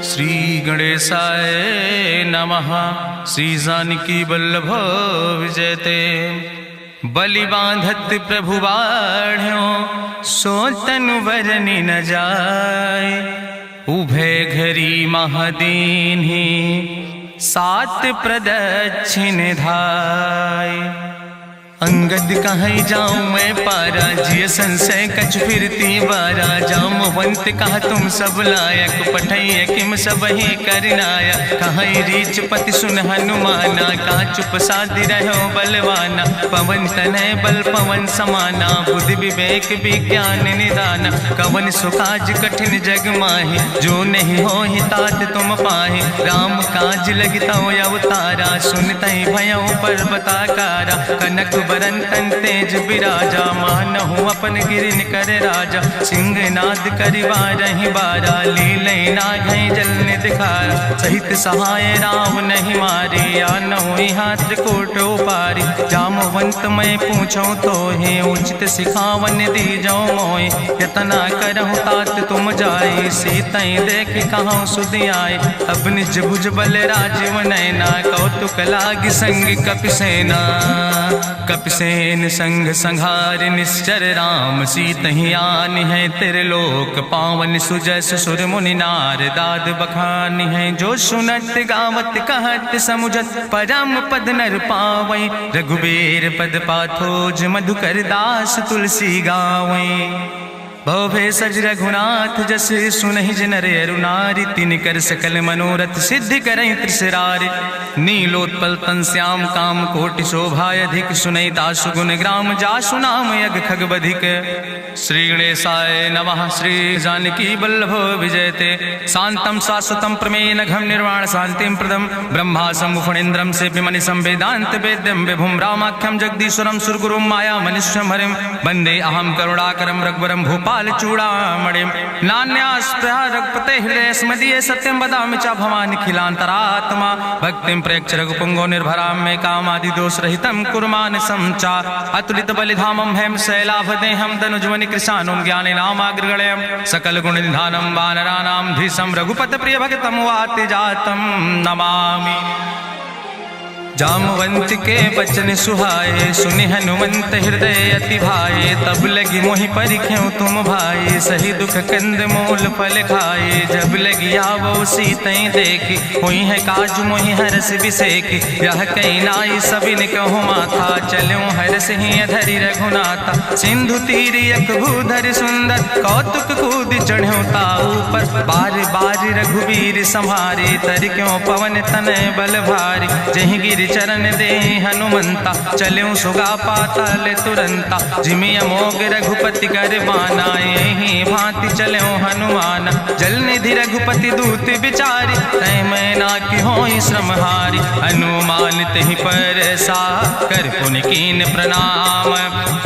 श्री गणेशाय नमः। श्री जानकी वल्लभ विजयते। बलि बांधत प्रभु बाढ़ो सो तनु बरनि न जाय। उभय घरी महादीन्हि सात प्रदक्षिण धाय। अंगद कहीं जाऊं मैं पारा जिय संशय कछ फिरती बारा। जामवंत कहा तुम सब लायक पठैय किम सब ही करनाया। कहीं रीच पति सुन हनुमाना कहा चुप साधि रहो बलवाना। पवन तनय बल पवन समाना बुद्धि विवेक विज्ञान निदाना। कवन सुकाज कठिन जग माहि जो नहीं हो ही तात तुम पाहि। राम काज लगता अवतारा सुनतहि भयो पर्वताकारा। कनक बरन तन तेज बिराजा मानहु अपन गिरिन कर राजा। सिंह नाद करिवारहि बारा लीलै नाघै जल दिखारा। सहित सहाय राम नहीं मारे आनहु यहाँ त्रिकोट पारी। जामवंत मैं पूछो तो हे उचित सिखावन दी जाओ मोय। यतना करहु तात तुम जाए सीतई देख कहूँ सुध आए। अब निज भुज बल राजीव नैना कौतुक लाग संग कपिसेना। कपिसेन संग संहार निश्चर राम सीतहि आनि है त्रिलोक पावन। सुजस सुर मुनि नार दाद बखानि है जो सुनत गावत कहत समुझत। परम पद नर पावै रघुबीर पद पाथोज मधुकर दास तुलसी गावै। भव सज रघुनाथ जस सुनहि नर अरु नारी। तिन कर सकल मनोरथ सिद्धि करहि त्रिसरारि। नीलोत्पल तन श्याम काम कोटि शोभाय अधिक। सुनहि दासु गुण ग्राम जासु नाम यज्ञ खग बधिक। श्री गणेशाय नमः। श्री जानकी वल्लभ विजयते। शांतम शाश्वतम प्रमेय नघम निर्वाण शांतिम प्रदम। ब्रह्मा शंभु फणीन्द्रम से विमनि संवेदांत वेद्यम विभुम रामाख्यम जगदीश्वरम सुरगुरुम माया मनुष्यम हरिम। वंदे अहम करुणाकरम रघुवरम भूपाल चूड़ामणिम। नान्यास्पृहा रघुपते हृदय स्मदीय सत्यम वदामि च भवानि खिलांतरात्मा। भक्तिम प्रेक्ष रघुपुंगो निर्भराम मे कामादि दोष रहितम कुर्मान समचा। अतुलित बलिधामम हेम शैलाभदेहम दनुजवनि कृशानुम ज्ञानि नामाग्रगण्यम। सकल गुण निधानम वानराणाम धीशम रघुपत प्रिय भक्तम वाति जातम नमामि। जामवंत के बचन सुहाए सुनि हनुमंत हृदय अति भाए। तब लगी मोहि परिख्यों तुम भाई सही दुख कंद मूल फल खाए। जब लगी आवो सीतई देखी हुई है काज मोहि हरस बिसेखी। यह कई नाई सबिन कहु माथा चल्यों हरस ही अधरि रघुनाथा। सिंधु तीर यक भूधर सुंदर कौतुक कूद चढ़्यों ताऊ पर। बार बार रघुवीर संहारे तर क्यों पवन तनय बल भारी। जहि गिर चरण दे हनुमंता चल्यों सुगा पाताल तुरंता। जिमि अमोघ रघुपति कर बाना यही भांति चल्यों हनुमान। जल निधि रघुपति दूत बिचारी तय मैं ना कि होई श्रमहारी। हनुमान तहि पर सा कर पुनि कीन प्रणाम।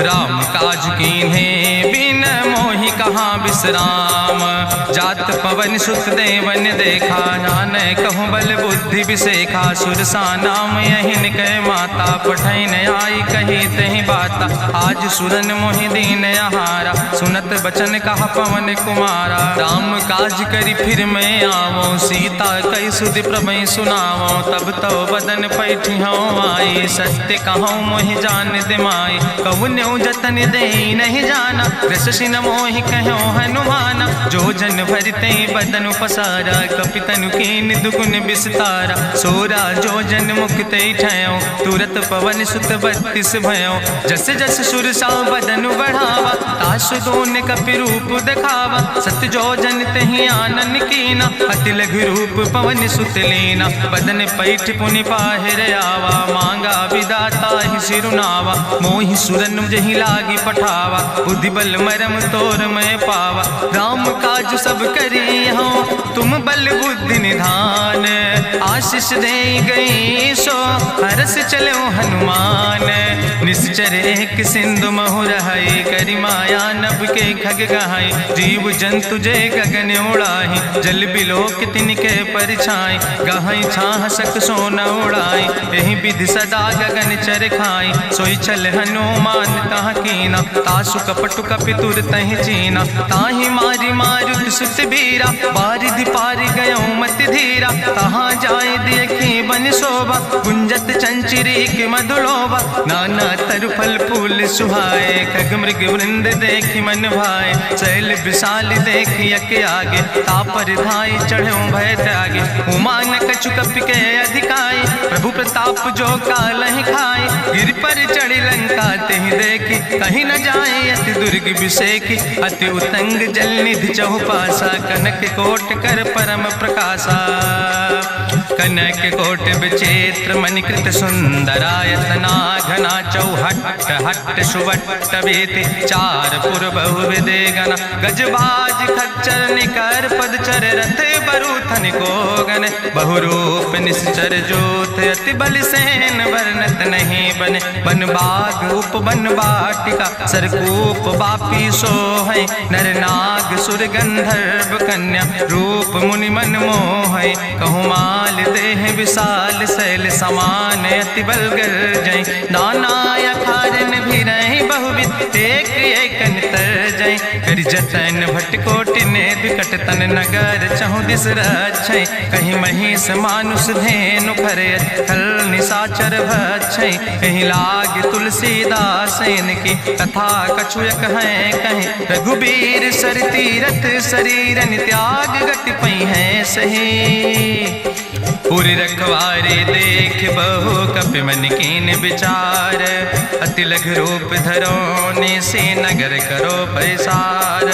राम काज कीन्हे बिन मोहि कहाँ विश्राम। जात पवन सुत देवन देखा नान कहूँ बल बुद्धि विसेखा। सुरसा नाम यहिन कह माता पठैन आई कही तहि बाता। आज सुरन मोहि दीन आहारा सुनत बचन कहा पवन कुमारा। राम काज करी फिर मैं आवो सीता कई सुधि प्रभै सुनावो। तब तो बदन पैठी हूँ आई सत्य कहूँ मोहि जान दिमाई। कहुन्यु जतन दे नहीं जाना रससिन मोहि कहो हनुमाना। जो जन भरते बदन पसारा कपितनु कीन दुगुन विस्तारा। सोरा जो जन मुक्ते ठयो तुरत पवन सुत 32 भयो। जस जस सुरसा बदन बढ़ावा तासु दोन कपि रूप दिखावा। सत्य जो जन तहि आनन कीना अति लघु रूप पवन सुत लीना। बदन पैठ पुनि पाहिर आवा मांगा विदाता ही सिरुनावा। मोहि सुरन जहि लागी पठावा बुद्धि बल मरम तोर मैं पावा। राम काज सब करी हो तुम बल बुद्धि निधान। आशीष दे गई सो हरस चलो हनुमान। निश्चर एक सिंधु महु रहाई, करी माया नभ के खग गहाई। जीव जंतु जे गगन उड़ाही, जल बिलोक तिनके परछाई। गहाई छाह सक सोन उड़ाई, यही विधि सदा गगन चर खाई। सोई छल हनुमान तह कीना, तासु कपटु कपितुर तह चीना। ताहि मारी मारुत सुत बीरा, बारिधि पारि गयो मत धीरा। तहाँ जाय देखी बन शोभा, गुंजत चंचिरी के मधुलोभा। नाना तरु फल फूल सुहाए, खग मृग वृंद देखी मन भाए। शैल विशाल देखी यके आगे, तापर धाई चढ़ो भय त्यागे। उमान कछु कपि के अधिकाई, प्रभु प्रताप जो कालहि खाई। गिर पर चढ़ी लंका तेहि देखी, कहीं न जाए अति दुर्ग विषेखी। अति उतंग जल निधि चहुपासा, कनक कोट कर परम प्रकाशा। कनक कोट विचित्र मणिकृत सुंदरायतना, घना चौहट्ट हट्ट सुवट्ट वेति। चार पुर बहु विदे गना, गजबाज खच्चर निकर पदचर। रथ बरूथन को गन, बहुरूप निश्चर जोत। अति बल सेन वर्णत नहीं बने, बन बाग उपवन वाटिका। सरकूप बापी सोहै, नर नाग सुर गंधर्व कन्या। रूप मुनि मन मोहै, कहूँ माल देह विशाल। शैल समान अति बल गर्जै, नाना अखारन भी रही बहुविध। एक एकन तर जै, करि जतन भटकोटि ने विकट तन नगर। चहु दिस रक्षै, कहीं महिष मानुष धेनु खरे। खल निशाचर भक्षै, कहीं लाग तुलसीदास इनकी। तथा कछुयक है कहीं, रघुबीर सर तीरथ शरीरन त्याग। गति पई है सही, पुर रखवारे देख बहु कपि मन कीन विचार। अति लघु रूप धरोने से नगर करो पैसार।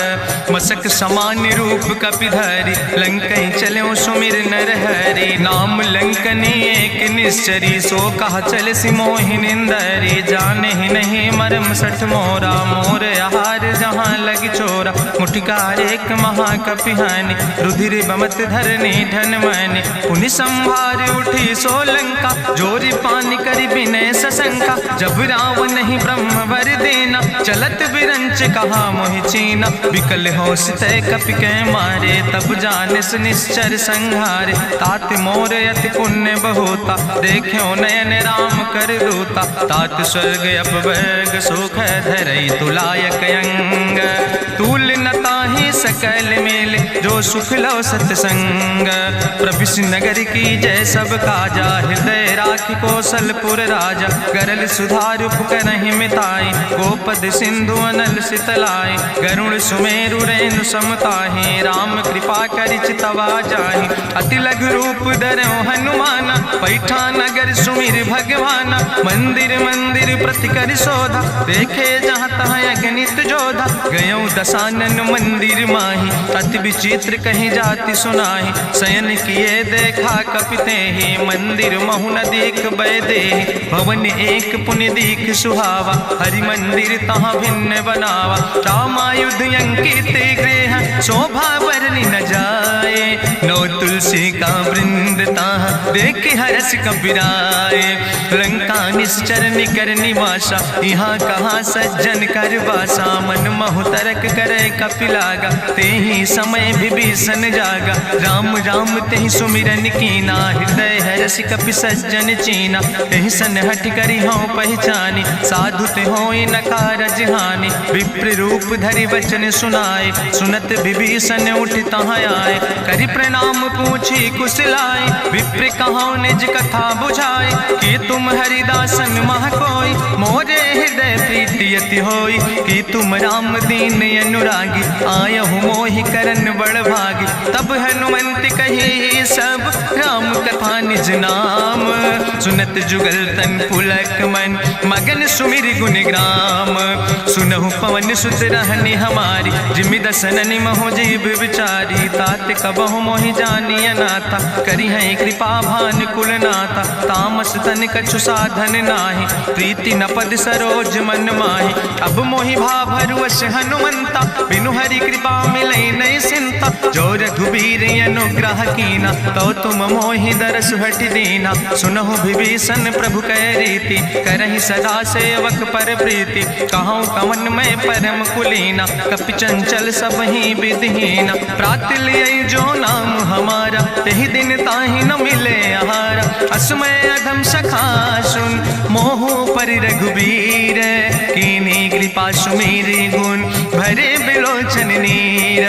मसक समान रूप कपि धरि, लंकई चलो सुमिर नर हरि। नाम लंकनी एक निश्चरी, सो कहा चल सिमोहि निंदरी। जाने ही नहीं मरम सठ मोरा, मोर आहार जहाँ लग चोरा। मुठिकार एक महाकपि हानि, रुधिर बमत धरनी धन मानि। पुनि संभार उठी सोलंका, जोरी पानी करी विनय सशंका। जब रावण ही ब्रह्म वर देना, चलत बिरंच कहा मोहि चीना। विकल होश तय कपि के मारे, तब जानिस निश्चर संहारे। तात मोर अति पुण्य बहुता, देख्यो नयन राम कर दूता। तात स्वर्ग अपवर्ग सुख धरई, तुलायक अंग। तूल न ताहि सकल मेल, जो सुख लो सत्संग। प्रभिस नगर की जय सब काजा, हृदय राखि कौशलपुर राजा। गरल सुधार उपकरहि मिताई, गोपद सिंधु अनल सितलाई। गरुण सुमेरु रेणु समताहि, राम कृपा करि चितवा जाहि। अति लघु रूप धरौ हनुमाना, पैठा नगर सुमिर भगवाना। मंदिर मंदिर प्रति करि शोधा, देखे जहाँ तहाँ अगणित जोधा। गयो दशानन मंदिर माही, अति विचित्र कहीं जाति सुनाही। शयन किए देखा कपि तेहि, मंदिर महु न देख बैदेहि। भवन एक पुनि दीख सुहावा, हरि मंदिर तहाँ भिन्न बनावा। रामायुध अंकित गृह, शोभा बरनि न जाए। नौ तुलसी का वृंद तहाँ, देख हरस कपिराए। लंका निश्चर निकर निवासा, यहाँ कहाँ सज्जन कर वासा। मन महु तरक करे कपिलागा, तेहि समय विभीषण जागा। राम राम तेहि सुमिरन कीना, हृदय हरस कपि सज्जन चीना। एहि सन हठ करि हूँ पहचानी, साधु ते होई न कारज हानि। विप्र रूप धरि वचन सुनाए, सुनत विभीषण उठ तहाँ आए। करि प्रणाम पूछी कुशलाए, विप्र कहाँ निज कथा बुझाए। कि तुम हरिदासन मह कोई, मोरे हृदय प्रीति अति होई। कि तुम राम दीन अनुरागी, आयहु मोहि करन बड़ भागी। तब हनुमंत कही सब, राम कथा निज नाम। सुनत जुगल तन पुलक मन, मगन सुमिर गुण ग्राम। सुनहु पवन सुत रहनी हमारी, जिमि दसननि महो जीव विचारी। तात कबहु मोहि जानी अनाथा, करी है कृपा भान कुल नाथा। तामस तन कछु साधन नाही, प्रीति न पद सरोज मन माही। अब मोहि भाभरुवश हनुमंता, बिनु हरि कृपा मिलै नहीं सिंता। जो रघुबीर अनुग्रह कीना, तो तुम मोहि दरस सुहट दीना। सुनहु विभीषण प्रभु कै रीति, करहि सदा सेवक पर प्रीति। कहूँ कवन में परम कुलीना, कपि चंचल सब ही विधिहीना। प्रात लिय जो नाम हमारा, तेहि दिन ताहि न मिले आहारा। असमय अधम सखा सुन, मोह पर रघुबीर। कीनी कृपा सुमेरी गुण, भरे बिलोचन नीर।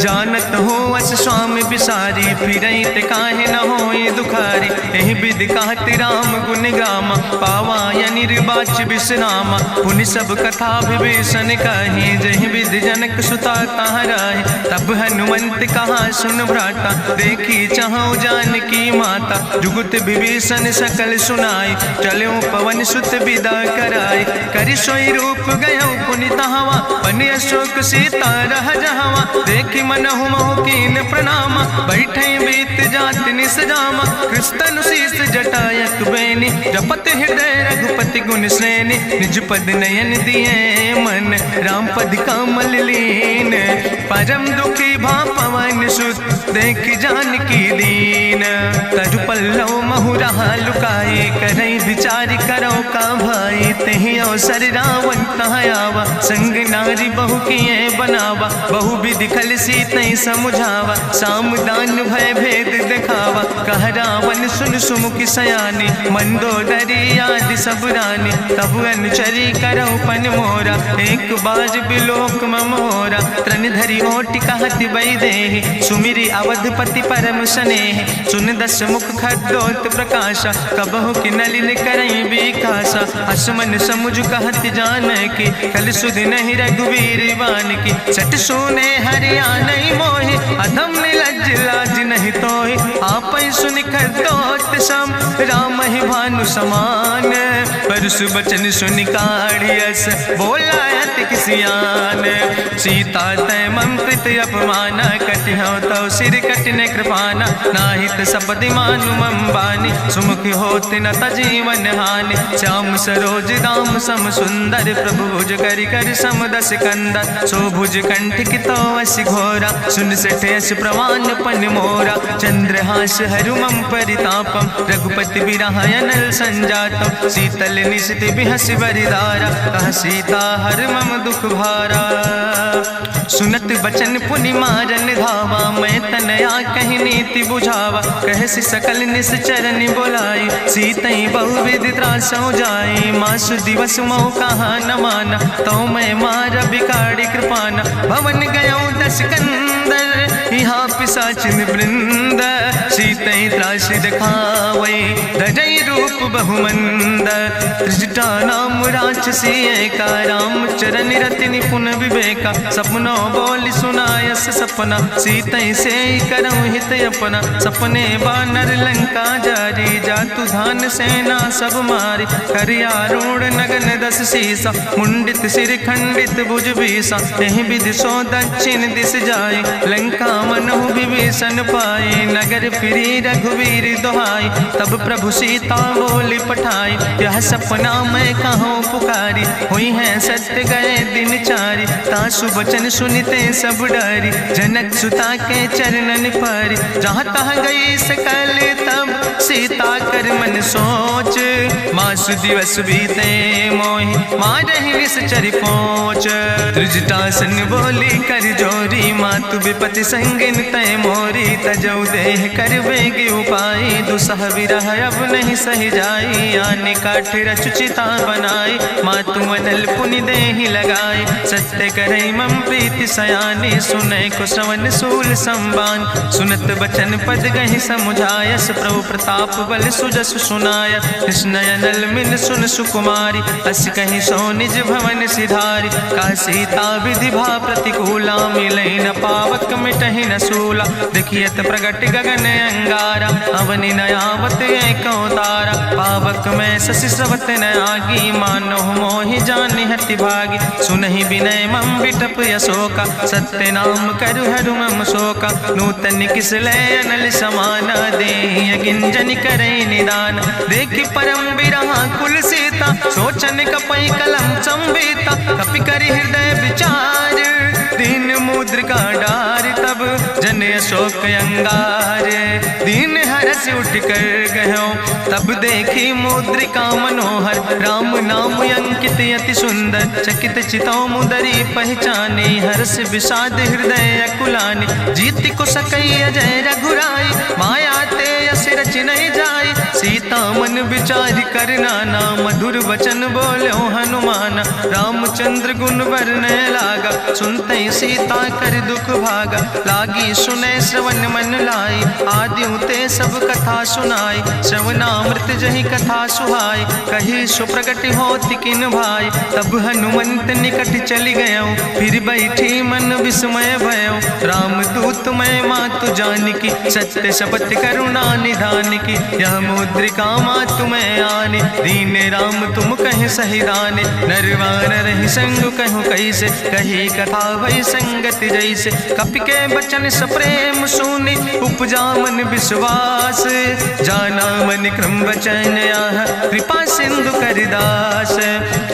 जानत हो अस स्वामी बिसारी, फिरहित काहे न होई दुखारी। एहि विधि कहत राम गुण गामा, पावा निर्वाच विश्रामा। पुनि सब कथा विभीषण कही, जहि विधि जनक सुता कहाँ रहे। तब हनुमंत कहा सुन भ्राता, देखी चाहूँ जानकी माता। जुगुत विभीषण सकल सुनाई, चलो पवन सुत विदा कराई। करि सोई रूप गयो पुनि तहवा, बन अशोक सीता रह जहवा। देखी मनहु मोह कीन प्रणामा, बैठे बीत जात निस जामा। कृष्ण शीस जटायक बेनी, जपत हृदय रघुपति गुण श्रेणी। निज पद नयन दिए मन, राम पद कमल लीन। परम दुखी भा पवन सुत, देख जानकी दीन। तरु पल्लव महु रहा लुकाई, करई विचार करो का भाई। तेहि अवसर रावण तहाँ आवा, संग नारी बहु किए बनावा। बहु विधि खल सीतै समुझावा, सामदान भय भेद दिखावा। कह रावण सुन सुमुखी सयानी, मंदोदरी आदि सब रानी। तब अनुचरी करौ पन मोरा, एक बाज बिलोक ममोरा। तृण धरि ओट कहत वैदेही, सुमिरी अवधपति परम स्नेह। सुन दस मुख खद्योत प्रकाशा, कबहु कि नलिन करई बिकासा। असमन समुझ कहत जानकी, कल सुध नहीं रघुवीर बान की। सट सुने हरियाणई मोहि, अधम निलज्ज लाज नहीं तोहि। आपै सुनि खद्योत सम, राम ही भानु समान। परसु बचन सुनि काढ़ियस, बोला अति किसियान। सीता तै मम कृत अपमाना, कटिहौ तौ सिर कटिन कृपाना। नाहित सपदि मानु मम बानी, सुमुख होत न तजीवन हानि। श्याम सरोज दाम सम सुंदर, प्रभु भुज करि कर सम दस कंदर। सो भुज कंठ कितो अस घोरा, सुन सठेस प्रवान पन मोरा। चंद्रहास हरु मम परितापम, रघुपति बिरहायनल संजातम। शीतल निशित बिहस बरिदारा, कह सीता हर मम दुख भारा। सुनत बचन पुनि मारन धावा, मैं तनया कहि नीति बुझावा। कहसि सकल निश्चरन बोलाई, सीतई बहुविधि त्रासौ जाई। मासु दिवस मोह कहा न माना, तो मैं मार बिगाड़ी कृपाना। भवन गयो दस कंदर, यहाँ पिशाचिन वृंद। सीतई त्रास दिखावै, धजई रूप बहुमंद। त्रिजटा नाम राक्षसी एका, राम चरण रति निपुण विवेका। सपनो बोल सुनायस सपना, सीतई से करऊँ हित अपना। सपने बानर लंका जारी, जातु धान सेना सब मारी। करियारूढ़ नगन दस सीसा, मुंडित सिर खंडित भुज बीसा। यही विधि सो दक्षिण दिस जाए, लंका मनहु विभीषण पाए। नगर फिरी रघुवीर दोहाई, तब प्रभु सीता बोली पठाई। यह सपना मैं कहूँ पुकारी, हुई है सत्य गए दिन चारी। तासु वचन सुनते सब डरी, जनक सुता के चरणन पर। जहाँ तहाँ गई सकल तब, सीता कर मन सोच। मासु दिवस बीते मोहि, मारहि निश्चर पहुँच। त्रिजटासन बोली कर जोरी, मातु विपति संगिन तय मोरी। तजौ देह कर बेग उपाय, दुसह विरह अब नहीं सही जाई। आने काठ रचुचिता बनाई, मातु मनल पुनि देहि लगाई। सत्य करई मम प्रीति सयानी, सुनै को श्रवण सूल संबान। सुनत बचन पद गहि समुझायस, प्रभु प्रताप बल सुजस सुनाय। कृष्णयनल मिन सुन सुकुमारी, अस कहि सो निज भवन सिधारी। का सीता विधि भा प्रतिकूला, मिलै न पावक मिटहि न सूला। देखियत प्रगट गगन अंगारा, अवनि नयावत एको तारा। पावक में शशि स्रवत न आगी, मानो मोहि जानि हति भागी। सुनहि विनय मम विटप यशोका, सत्य नाम करु हरु मम शोका। नूतन किस लय अनल समाना, देहि गिंजन करई निदान। देखि परम बिरहा कुल सीता, सोचन कपई कलम संवेता। कपि करि हृदय विचार, दीन मुद्रिका डार। तब जन जन अशोक अंगार। दीन हरस उठ कर गयो तब देखी मुद्रिका मनोहर। राम नाम अंकित अति सुंदर चकित चितौ मुदरी पहचाने। हर्ष विषाद हृदय अकुलानि जीत को सकई अजय रघुराई। माया ते यस रच नहीं जाई सीता मन विचार कर नाना। मधुर वचन बोलो हनुमान रामचंद्र गुण वर्णय लागा। सुनते सीता कर दुख भागा लागी सुने श्रवण मन लाई। आदि ते सब कथा सुनाई श्रवणामृत जहि कथा सुहाई। कही सुप्रगट होति किन भाई तब हनुमंत निकट चली गयो। फिर बैठी मन विस्मय भयो राम दूत मैं मातु जानकी। सत्य शपथ करुणा निधान की यह मुद्रिका मातु मैं आने। दीन राम तुम कहे सही दाने नरवान रही संग कहूँ कैसे। कही कथा भई संगति जैसे कपि के बचन सप्रेम सुनी। उपजा मन विश्वास जाना मन क्रम वचन आह। कृपा सिंधु करिदास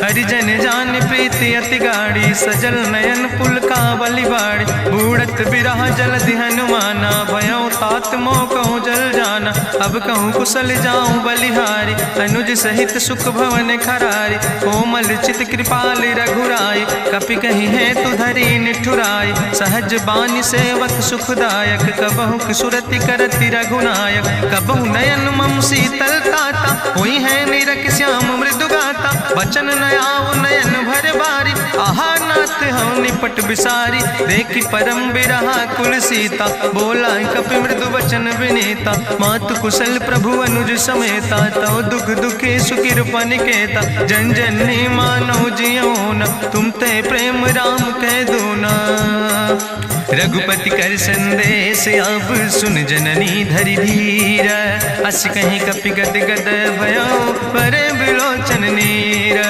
हरिजन जान प्रीति अति गाड़ी। सजल नयन पुलकावली बाड़ी बूढ़त बिरह जलधि हनुमाना। भयो तात मोह कहूँ जल जाना अब कहूँ कुशल जाऊँ बलिहारी। अनुज सहित सुख भवन खरारी कोमल चित कृपाल रघुराई। कपि कही है तु धरी निठुराई सहज बानी सेवक सुखदायक। कबहु सुरति करति रघुनायक कबहु नयन मम शीतल ताता। हुई है निरख श्याम मृदु गाता वचन नयाव नयन भर बारी। आहा नाथ हम निपट बिसारी देखी परम बिरहा कुल सीता। बोला कपि मृदु वचन विनीता मातु कुशल प्रभु अनुज समेता। तव दुख दुखी सुखिर पनिकेता जन जननी मानो जियो न। तुम ते प्रेम राम कह दो ना। रघुपति कर संदेश अब सुन जननी धरि धीर। अस कहीं कपि गद गद भयो परे बिलोचन नीर।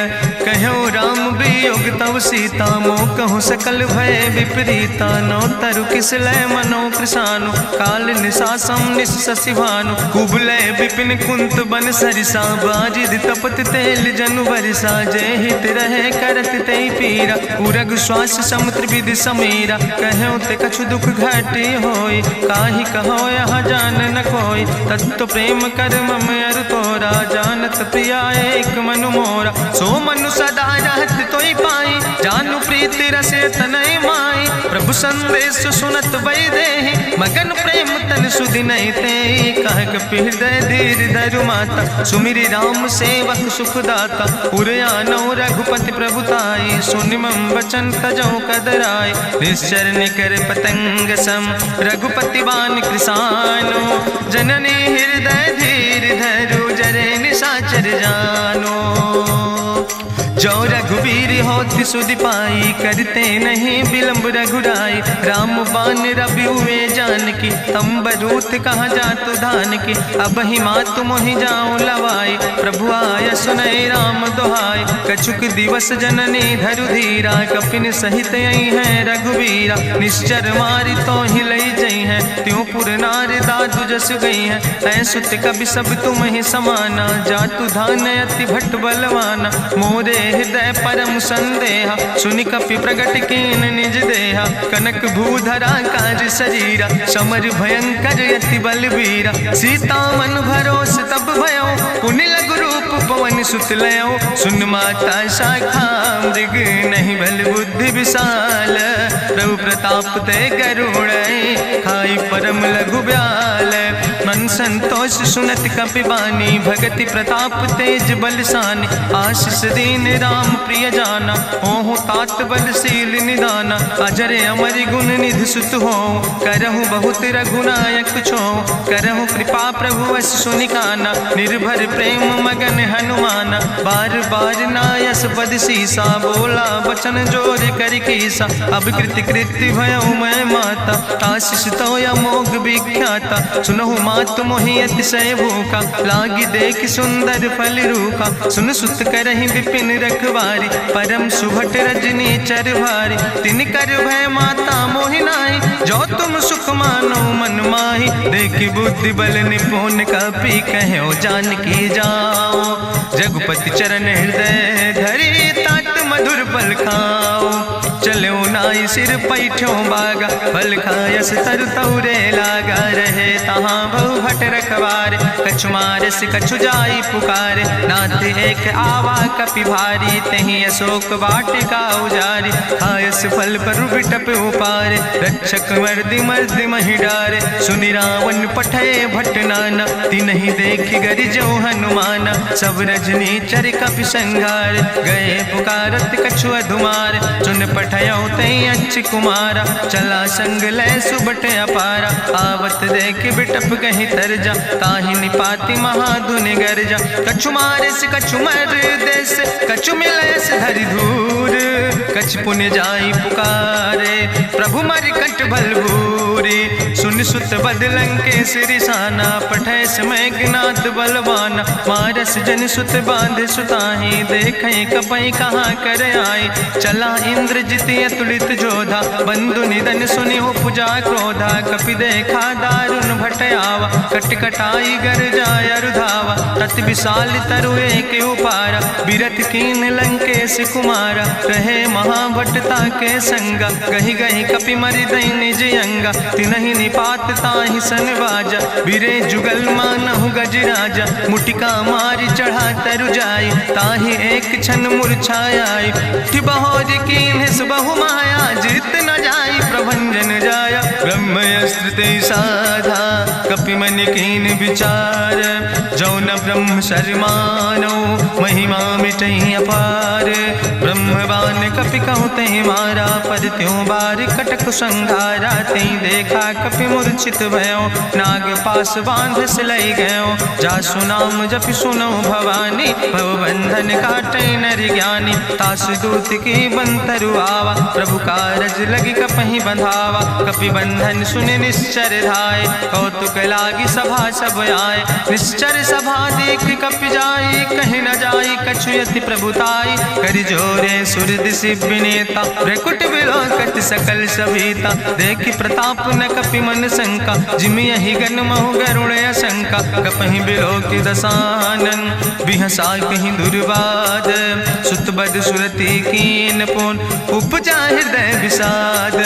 कहो राम वियोग तव सीता मोह कहूँ सकल भय विपरीता। नौ तरु किस लय मनो कृषानु काल निशासम निशि भानु। कुबलय विपिन कुंत बन सरिसा बाजिद तपत तेल जनु बरिसा। जय हित रहे करत ते पीरा उरग श्वास समुद्र विधि समीरा। कहो ते कछु दुख घटी होई काहि कहो यहाँ जान न कोई। तत्व प्रेम कर मम अरु तोरा जानत प्रिया एक मनु मोरा। सो मनु सदा रहत तोई पाई जानु प्रीति रसे तनय माई। प्रभु संदेश सुनत वै देहि मगन प्रेम तन सुधि नहीं ते। कह कपि हृदय धीर धरु माता सुमिरि राम सेवक सुखदाता। उरयानो रघुपति प्रभुताई सुनि मम वचन तजौ कदराय। निश्चर निकर पतंग सम रघुपति बान कृसानो। जननी हृदय धीर धरु जरे निशाचर जानो। जो रघुवीर होति सुधि पाई करते नहीं विलंब रघुराई। राम बान रवि हुए जानकी तंबरूथ कहाँ जातु धान की। अब ही मातु मोहि जाऊँ लवाई प्रभु आय सुनय राम दुहाई। कछुक दिवस जननी धरु धीरा कपिन सहित यही है रघुवीरा। निश्चर मारी तो ही लई जई है त्यों पुर नार दादु जस गई है। ऐसुत कभी सब तुम ही समाना जातु धान अति भट्ट बलवाना। मोरे हृदय परम संदेहा सुनि कपि प्रगट कीन निज देहा। कनक भूधरा काज शरीरा समर भयंकर यति बलवीरा। सीता मन भरोस तब भयो पुनि लघु रूप पवन सुत लयो। सुन माता शाखा मृग नहीं बल बुद्धि विशाल। प्रभु प्रताप ते गरुड़ खाई परम लघु ब्याल। मन संतोष सुनत कपि बानी भगति प्रताप तेज बलसानी। आशीष दीन राम प्रिय जाना ओहु तात बलशील निदाना। अजर अमर गुण निधि सुत हो करहु बहुत रघुनायक छो। करहु कृपा प्रभु अस सुनिकाना निर्भर प्रेम मगन हनुमाना। बार बार नायस पद सीसा बोला बचन जोर कर कीसा। अब कृति कृति भयो मैं माता आशीष तो अमोघ विख्याता। सुनहु मातु मोहि अतिशय भूखा लागी देख सुंदर फल रूखा। सुन सुत करहि विपिन रखवारी परम सुभट रजनी चर भारी। तिन कर भय माता मोहि नाहि जो तुम सुख मानो मन माहि। देखि बुद्धि बल निपुण कपि कहो जानकी जाओ। रघुपति चरण हृदय धरि तात मधुर फल खाओ। चलो नाई सिर पैठो बागा, फल खायस तरु तौरे लागा। रहे तहाँ बहु भट रखवारे, कछु मारस कछु जाई पुकारे। नाथ एक आवा कपि भारी, तहीं अशोक वाटिका उजारी। खायस फल पर बिटप उपारे, रक्षक मर्दि मर्दि महि डारे। सुनि रावण पठय भट नाना, तिन्हि देखि गरिजो हनुमाना। सब रजनी चर कपि संघार, गए पुकारत कछु अधुमार। चुन पठयो तई अच्छ कुमारा, चला संग लय सुबट अपारा। आवत देख बिटप कहीं तरजा, ताहि निपाति महाधुनि गर्जा। कछु मारिस कछु मर देस, कछु मिलयस धरि धूर। कछ पुण्य जाई पुकारे, प्रभु मरि कंठ भल भूरी। सुन सुत बद लंकेश रिसाना, पठय समय ज्ञात बलवाना। मारस जन सुत बांध सुताहि, देखें कपई कहाँ कर आए। चला इंद्रजित अतुलित जोधा, बंधु निधन सुनि उपजा क्रोधा। कपि देखा दारुण भट आवा, कट कटाई गर जाय रुधावा। तत विशाल तरु एक उपारा, बिरत कीन लंकेश कुमारा। रहे महाभटता के संगा, गहि गहि कपि मरि दई निज अंगा। तिन्हि निपात ताहि सन बाजा, बिरे जुगल मानहु गजराजा। मुटिका मारि चढ़ा तरु जाई, ताहि एक क्षण मूर्छाई। बहोज कीन्हिस बहु माया, जीत न जाई प्रभंजन जाया। ब्रह्मयस्त्र ते साधा, कपि मन कीन विचार। जौ न ब्रह्म शर्मानो, महिमा मिटई अपार। ब्रह्मवान कपि कहु तहि मारा, पद त्यों बार कटक संघारा। तई देखा कपि मूर्छित भयो, नाग पास बांध सिलई गयो। जासु नाम जपि सुनो भवानी, भव बंधन काटई नर ज्ञानी। तासु दूत की बंतरु आवा, प्रभु कारज लगी कपहि बंधावा। कपि बंधन सुनि निश्चर धाय, कौतुक लागी सभा सब आए। निश्चर सभा देख कपि जाई, कहीं न जाई कछु यति प्रभुताई। कर जोरे सुर दिसि विनेता, भ्रकुट विलोकत सकल सभीता। देखि प्रताप न कपि मन शंका, जिमि यहि गन महु गरुण शंका। कपहि बिलोकि दसानन, बिहसा कहीं दुर्वाद। सुत बद सुरति कीन पुन, उपजा हृदय विषाद।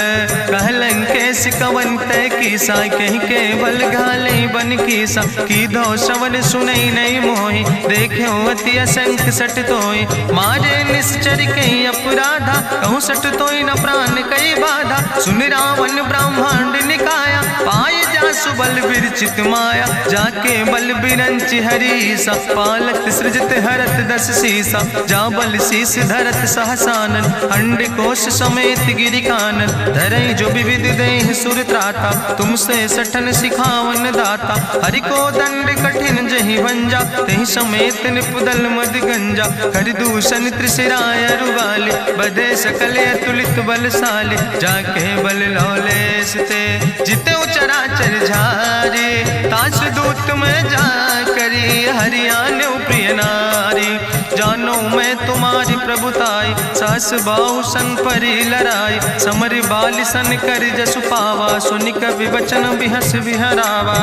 कह लंकेश कवन तय कीसा, कहीं केवल घाले बन कीसा। की दो श्रवण सुनई नहीं मोहि, देख्यो अति असंख सट तोय। मारे निश्चर कई अपराधा, कहूँ सट तोय न प्राण कई बाधा। सुन रावण ब्रह्मांड निकाया, पाय जासु बल विरचित माया। जाके बल बिरंचि हरीसा, पालत सृजत हरत दस सीसा। जा बल शीस धरत सहसानन, अंड कोश समेत गिरि कानन। धरई जो विविध देह सुर त्राता, तुमसे सठन सिखावन दाता। हरि को दंड कठिन जहि भंजा, तहि समेत निपुदल मद गंजा। कर दूषण त्रिशिराय रुगाले, बधे सकल अतुलित बलशाले। जाके बल लौलेस ते, जिते चराचर झारे। तास दूत में जा करी, हरियाण प्रिय नारी। जानो मैं तुम्हारी प्रभुताई, सास बाहु सन परी लड़ाई। समर बाल सन कर जसु पावा, सुनि कवि वचन बिहस बिहरावा।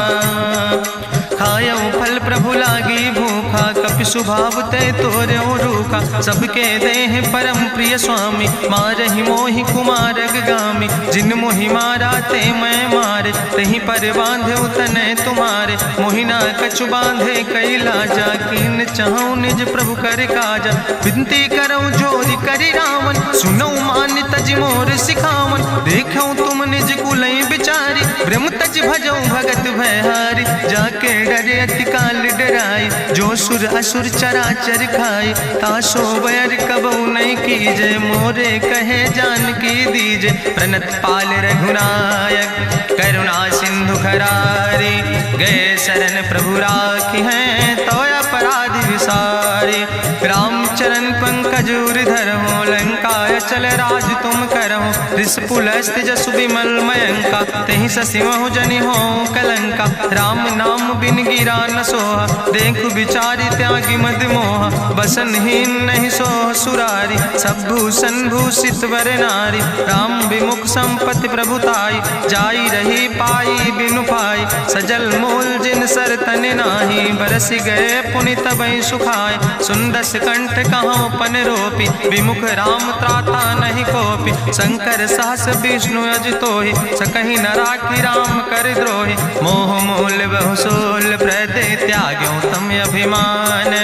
खायौ फल प्रभु लागी भूखा, कपि स्वभाव ते तोर्यो रूखा। सबके देह परम प्रिय स्वामी, मारहि मोहि कुमारग गामी। जिन मोहि मारा ते मैं मारे, तहीं पर बांधे तने तुम्हारे। मोहिना कछु बांधे कई लाजा, कीन चाहूं निज प्रभु कर काजा। विनती करऊं जोरि करि रावण, सुनऊ मान तज मोर सिखावन। देखऊं तुम निज कुलई बिचारी, ब्रह्म तज भजऊं भगत भयहारी। जाके डरे अति काल डराई, जो सुर असुर चराचर खाई। तासो बैर कबऊ नहीं कीजे, मोरे कहे जान की दीजे। प्रणत पाल रघुनायक, करुणा सिंधु खरारी। गए शरण प्रभु राखी हैं, तो अपराध विसारी। रामचरण पंकज उर धरहु, लंकाय चल राज तुम करहु। रिसपुलस्त जसु विमल मयंका, तहि ससिमहु जनि हो कलंका। राम नाम बिन गिरा न सोहा, देखु बिचारी त्यागी मद मोहा। बसनहीन नहीं सोह सुरारी, सब भूषण भूषित वर नारी। राम विमुख संपत्ति प्रभुताई, जाई रही पाई बिनु पाई। सजल मोल जिन सर तन नाही, बरस गए पुनि तबई सुखाए। सुंदस कंठ कहाँ पन रोपी, विमुख राम त्राता नहीं कोपी। शंकर सहस विष्णु अज तोहि, सकहि न राखी राम कर द्रोहि। मोह मूल बहु सोल प्रदे, त्याग्यो तम अभिमान।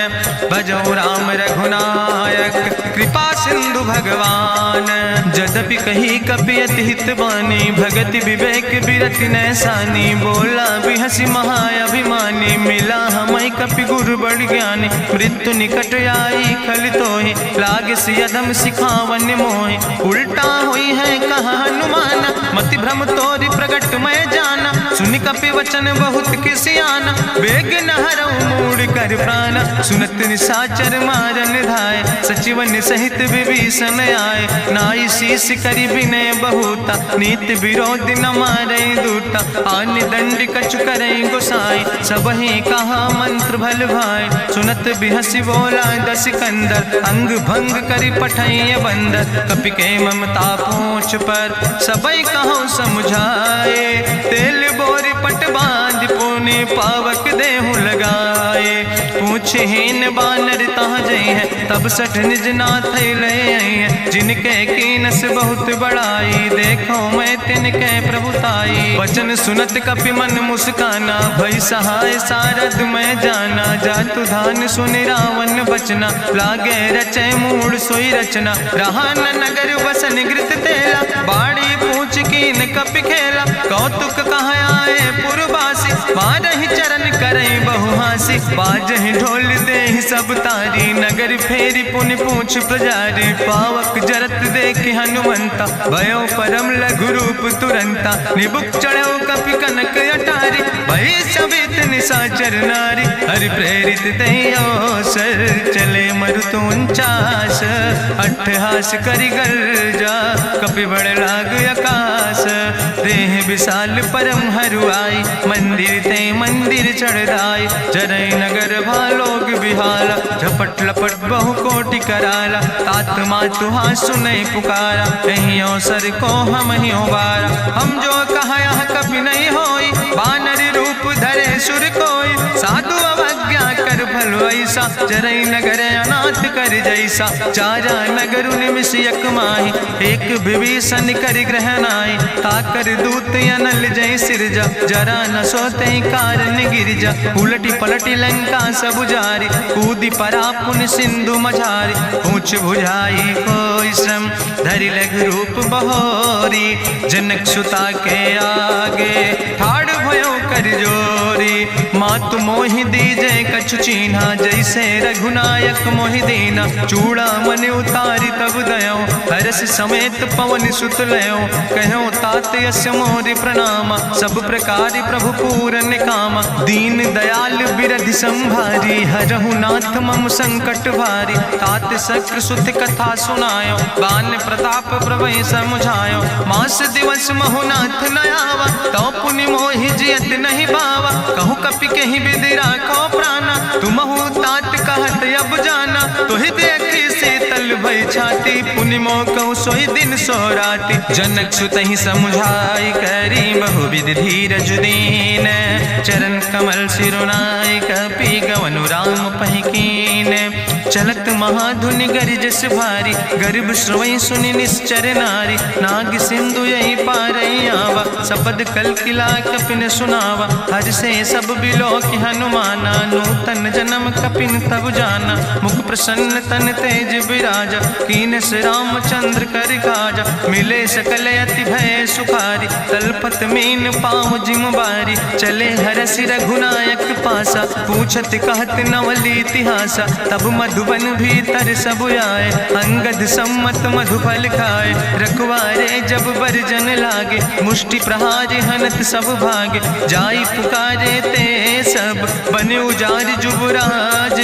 भजो राम रघुनायक, कृपा सिंधु भगवान। यद्यपि कही कपि अति हित बानी, भगति विवेक बिरति नैसानी। बोला भी हसी महाअभिमानी, मिला हमें कपि गुरु बड़ ज्ञानी। मृत्यु निकट आई खल तोहि, लागे सियदम सिखावन मोहि। उल्टा हुई है कहा हनुमाना, मति भ्रम तोरि प्रगट मैं जाना। सुनि कपि वचन बहुत किसियाना, बेग न हरऊ मूढ़ कर प्राण। सुनत निशाचर मारन धाय, सचिवन सहित विभीषण आए। नाई शीस करि विनय बहुता, नीति विरोध न मारे दूता। आन दंड कछु करे गोसाई, सबहि कहा मंत्र भल भाई। सुनत बिहसी बोला दस कंदर, अंग भंग करि पठैय बंदर। कपि के ममता पूछ पर, सबई कहो समझाए। तेल बोरी पट बांध पुनि, पावक देहु लगाए। पूछहीन बानर तहाँ जई है, तब सठ निज नाथ ले आई है। जिनके कीनस बहुत बड़ाई, देखो मैं तिनके प्रभुताई। वचन सुनत कपि मन मुस्काना, भई सहाय सारद मैं जाना। जातु धान सुनि रावण बचना, लागे रचे मूढ़ सोई रचना। रहा न नगर बसन घृत तेला, बाड़ी पूछ कीन कपि खेला। कौतुक कहाँ आए पुरवासी, मारहि चरण करई बहु हासी। बाजहि ढोल देहि सब तारी, नगर फेरी पुनि पूछ प्रजारी। पावक जरत देख हनुमंता, भयो परम लघु रूप तुरंता। निबुक चढ़ो कपि कनक अटारी, भई सवित निशाचर नारी। हरि प्रेरित दई अवसर, चले मरुत 49। अट्ठहास करि गर्जा, कपि बड़ लाग आकाश। देह विशाल परम हरुआई, मंदिर ते मंदिर चढ़ाई। जरई नगर भालोग बिहाला, झपट लपट बहु कोटि कराला। तात मातु हाँ सुनै पुकारा, एहि अवसर को हम ही उबारा। हम जो कहा यहाँ कभी नहीं होई, बानर रूप धरे सुर कोई। साधु अवज्ञा कर फल ऐसा, जरई नगर अनाथ कर जैसा। चारा नगर निमिष यक माही, एक विभीषण कर ग्रह नाई। ताकर दूत अनल जय सिरजा, जरा न सोते कारण गिरजा। उलटी पलटी लंका सब जारी, कूदी परा पुन सिंधु मझारी। पूछ बुझाई कोई श्रम, धरि लघु रूप बहोरी। जनक सुता के आगे, ठाड़ भयो कर जोरी। मातु मोहि दीजे कछु चीन्हा, जैसे रघुनायक मोहि दीना। चूड़ा मन उतारी तब दयो, हरस समेत पवन सुत लयो। कहो तात यस्य मोरि प्रणामा, सब प्रकार प्रभु पूरन कामा। दीन दयाल बिरधि संभारी, हरहु नाथ मम संकट भारी। तात शक्र सुत कथा सुनायो, बान प्रताप प्रभय समुझायो। मास दिवस महुनाथ न आवा, तो पुनि मोहि जियत नहीं पावा। कहु कपि कहीं विधि राखो प्राणा, तुमहु तात कहत अब जाना। तुहि देखी शीतल भई छाती, पुनि मोह कहु सोई दिन सो राति। जनक सुतहि समुझाई, करी बहुविधि धीरज दीन। चरण कमल सिरुनाई, कपि गवनु राम पहि कीन। चलत महाधुनि गरिजस भारी, गर्भ श्रवई सुनि निश्चर नारी। नाग सिंधु यही पारई आवा, सपद कल किला कपिन सुनावा। हर से सब बिलो कि हनुमाना, नूतन जन्म कपिन तब जाना। मुख प्रसन्न तन तेज विराजा, कीनस रामचंद्र कर काजा। मिले सकल अति भय सुखारी, तलपत मीन पाँव जिम बारी। चले हरस रघुनायक पासा, पूछत कहत नवल इतिहासा। तब मधुबन भीतर सब आए, अंगद सम्मत मधुफल खाए। रखवारे जब बरजन लागे, मुष्टि प्रहारे हनत सब भागे। जाई पुकारे ते सब, बने उजार जुबराज।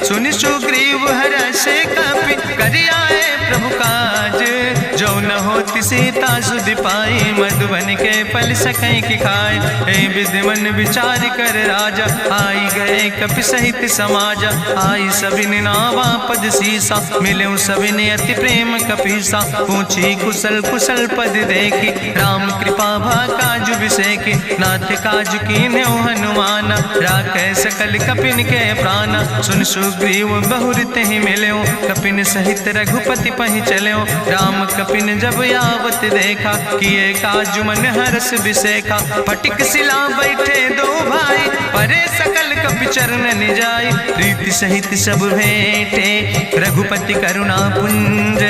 सुनि सुग्रीव हरषे कपि, करि आए प्रभु काज। जो न होती सीता सुध पाई, मधुबन के फल सकै की खाए। हे विधि मन विचार कर राजा, आई गए कपि सहित समाजा। आई सबिन नावा पद सीसा, मिले सबिन अति प्रेम कपीसा। पूछी कुशल कुशल पद देखी, राम कृपा भा काजु विसेकी। नाथ काजु कीन्यो हनुमान, राखे सकल कपिन के प्राण। सुन सुग्रीव बहुर तेहि मिल्यो, कपिन सहित रघुपति पहि चल्यो। राम कपिन जब आवत देखा, किए काजु मन हरस विसेखा। फटिक सिला बैठे दो भाई, परे सकल कपि चरण जाय। प्रीति सहित सब भेंटे, रघुपति करुणा पुंज।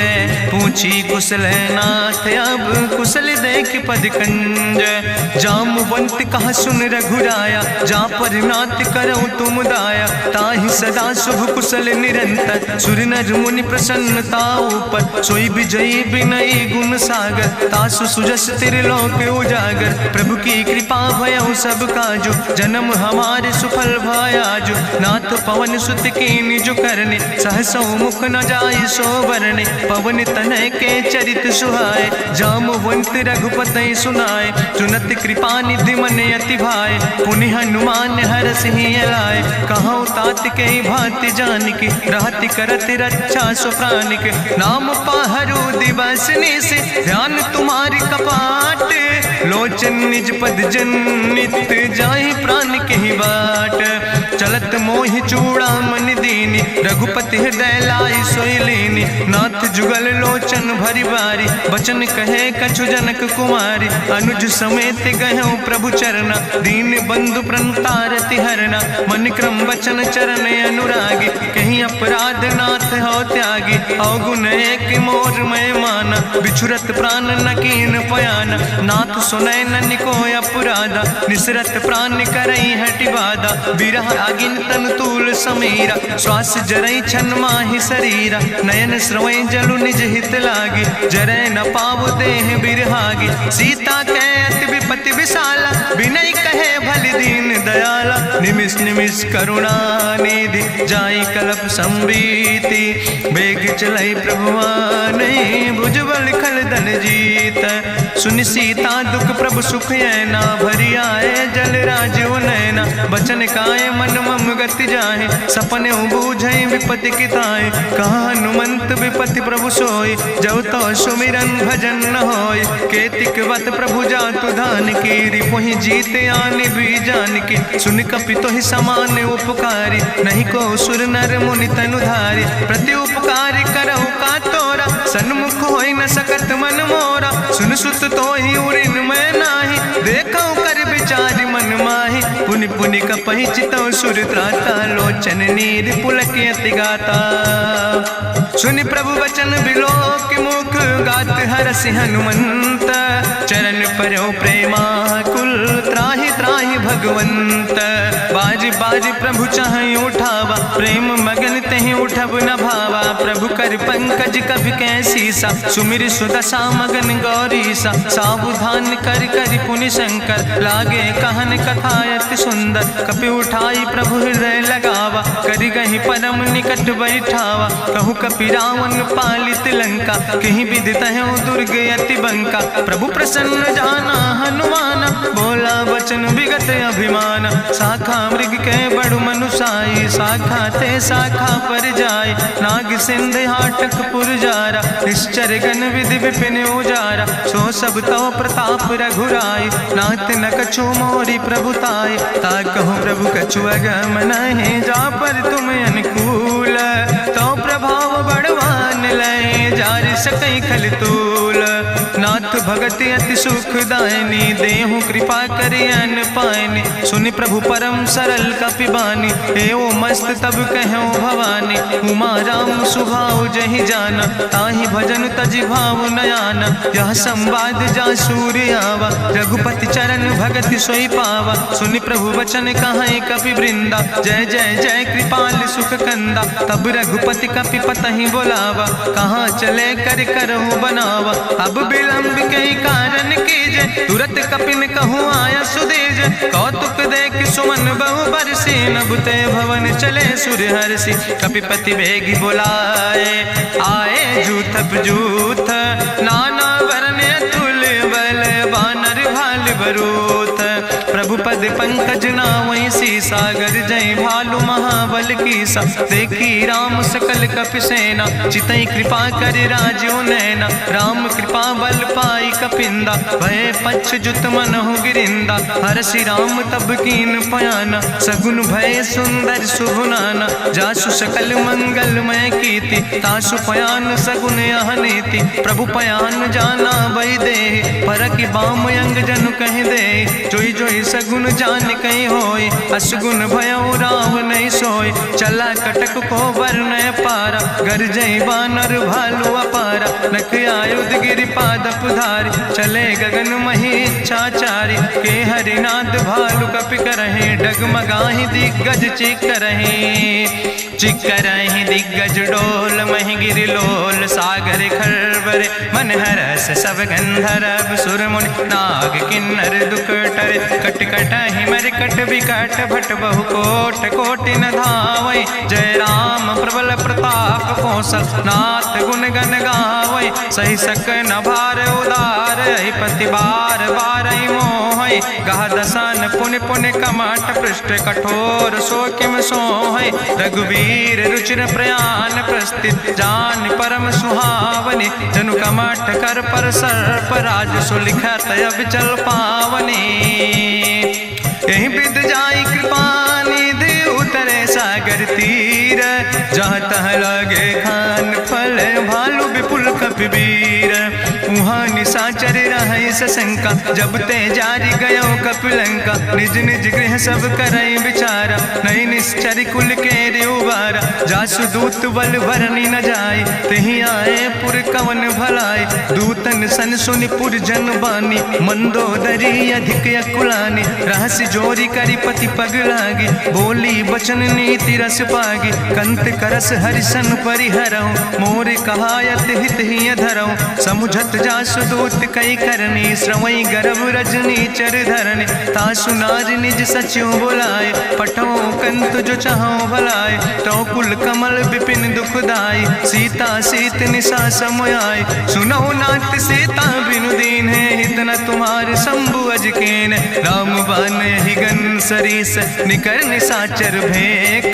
पूछी कुशल नाथ, अब कुशल देख पद कंज। जामवंत कहा सुन रघुराया, जा पर नाथ करऊं तुम दाया। ताहि सदा शुभ कुशल निरंतर, सुर नर मुनि प्रसन्नता ऊपर। सोई विजयी विनयी गुण सागर, तासु सुजस त्रिलोक उजागर। प्रभु की कृपा भयउ सब काजु, जन्म हमारे सुफल भयाजु। नाथ पवन सुत की निज करने, सहसो मुख न जाय सो वरने। पवन तनय के चरित सुहाए, जामवंत रघुपति सुनाए। चुनत कृपा निधि मन अति भाए, पुनि हनुमान हरस ही लाए। कहूँ तात के भांति जानकी, रहति करत रक्षा सो प्राणिक। नाम पाहरु दिवस निस, ध्यान तुम्हारी कपाट। लोचन निज पद जनित, जाहि प्राण के ही बाट। चलत मोहि चूड़ामन दीनी, रघुपति हृदय लाई सोई लीनी। नाथ जुगल लोचन भरि बारी, बचन कहे कछु जनक कुमारी। अनुज समेत गहु प्रभु चरना, दीन बंधु प्रणतारति हरना। मन क्रम वचन चरण अनुरागी, कहीं अपराध नाथ हो त्यागी। अवगुण एक मोर मैं माना, बिछुरत प्राण न कीन पयाना। नाथ सुनय नन को अपराधा, निसरत प्राण करई हटि बाधा। बिरह अगिन तन तूल समीरा, श्वास जरई छन माहि शरीरा। नयन श्रवै जलु निज हित लागी, जरै न पाव देह बिरहागी। सीता के अति विपति विशाला, विनय कहे भलि दीन दयाला। निमिष निमिष करुणा निधि, जाई कलप संबीति। बेग चलै प्रभुआनै, भुजबल खल दल जीत। सुन सीता दुख प्रभु सुख ऐना, भरी आए जल राजो नैना। बचन काए मन मम गति जाहे, सपने बूझै विपति किताए। कहा हनुमंत विपति प्रभु सोई, जब तो सुमिरन भजन न होय। केतिक वत प्रभु जातु धान की, रिपुहि जीत आने भी जान की। सुन कपि तोहि समान उपकारी, नहीं को सुर नर मुनि तनुधारी। प्रति उपकारी करहु का तोरा, सन्मुख होई न सकत मन मोरा। सुन सुत तोहि उरिन मैं नाही, देखौ कर विचार मन माहि। पुनि पुनि कपहि चितौ सुर त्राता, लोचन नीर पुलक अति गाता। सुनि प्रभु वचन बिलोक मुख, गात हरसि हनुमंत। चरण परौ प्रेमाकुल, त्राहि त्राहि भगवंत। बाज बाज प्रभु चाहि उठावा, प्रेम मगन तेहि उठब न भावा। प्रभु कर पंकज कभि कैसीसा, सुमिर सुदशा मगन गौरीसा। सावधान कर कर पुनि शंकर, लागे कहन कथा अति सुंदर। कपि उठाई प्रभु हृदय लगावा, करि गहि परम निकट बैठावा। कहु कपि रावण पालित लंका, कहीं विदित है दुर्ग अति बंका। प्रभु प्रसन्न जाना हनुमाना, बोला वचन विगत अभिमान। शाखा मृग के बड़ु मनुसाई, शाखा ते शाखा पर जाय। नाग सिंध हाटक पुर जारा, निश्चर गण विधि विपिन उजारा। सो सब तो प्रताप रघुराई, नाथ न कछु मोरी प्रभुताई। ता कहूँ प्रभु कछु अगम नहीं, जा पर तुम अनुकूल। तो प्रभाव बड़वान लय, जार सकई खल तूल। नाथ भगति अति सुखदायनी, देहु कृपा करि अन पायनी। सुनि प्रभु परम सरल कपिबानी, एवं मस्त तब कहूँ भवानी। उमा राम सुभाव जहि जाना, ताहि भजन तजि भाव नयाना। यह संवाद जा सूर्य आवा, रघुपति चरण भगति सोई पावा। सुनि प्रभु वचन कहाई कपि वृंदा, जय जय जय कृपाल सुख कंदा। तब रघुपति कपि पतहि बोलावा, कहाँ चले कर करहु बनावा। अब विलंब के कारण कीजे, तुरत कपिन कहूँ आया सुदेज। कौतुक देख सुमन बहु बरसी, नभ ते भवन चले सूर्य हर्षि। कपिपति वेगी बुलाए, आए जूथप जूथ नाना गद पंकज नावै सीसा, गर्जय भालु महाबल कीसा। देखी राम सकल कपि सेना, चितई कृपा कर राजो नैना। राम कृपा बल पाई कपिंदा, भय पक्ष जुत मनहु गिरिंदा। हरसि राम तब कीन पयाना, सगुन भय सुंदर शुभ नाना। जासु सकल मंगलमय कीर्ति, तासु पयान सगुन यह नीति। प्रभु पयान जाना भई दे, परखि बाम अंग जनु कहि दे। जोई जोई सगुन जान कहि होय, असगुन भयउ राम नहीं सोय। चला कटक को वर्णय पारा, गर्जय बानर भालु अपारा। नख आयुध गिरि पादप धारि, चले गगन मही इच्छाचारि। के हरिनाद भालु कपि करहि, डगमगाहि दिग्गज चिकरहि। चिकरहि दिग्गज डोल, महि गिरि लोल सागर खरबरे। मन हरस सब गंधर्व सुर मुनि, नाग किन्नर दुख टरे। कट कटहि मरकट विकट, भट बहु कोट कोटि न धावै। जय राम प्रबल प्रताप कौशल, नाथ गुण गण गावै। सही सक न भार उदार, पति बार बार मोहै। गह दसन पुनि पुनि कमठ, पृष्ठ कठोर सो किम सोहै। रघुवीर रुचिर प्रयाण प्रस्थित, जान परम सुहावनी। जनु कमठ कर पर सर्प, राज सुलिखत अब चल पावनी। यही विद जाई कृपा निधि, उतरे सागर तीर। जहाँ तह लगे खान फल, भालु विपुल कपिवीर। उहाँ निशाचर रहै सशंका, जब ते जारी गयो कपिलंका। निज निज गृह सब करई विचारा, नहीं निश्चर कुल के रे उबारा। जासु दूत बल भरनी न जाय, तेहि आए पुर कवन भलाई। दूतन सन सुनि पुर जन बानी, मंदोदरी अधिक अकुलानी। रहस्य जोरी करि पति पग लागी, बोली बचन नीति रस पागी। कंत करस हरिसन परिहरऊँ, मोर कहायत हित ही धरऊँ। समुझत जासु दूत कई करनी, श्रवई गर्भ रजनी चर धरनी। तासु नार निज सचिव बुलाए, पठो कंत जो चाहो भलाए। तो कुल कमल विपिन दुखदाई, सीता सीत निशा समयाय। सुनो नाथ सीता बिनु दीन है, हित न तुम्हार शंभु अजकेन। राम बान हिगन सरीस, निकर निशाचर भेक।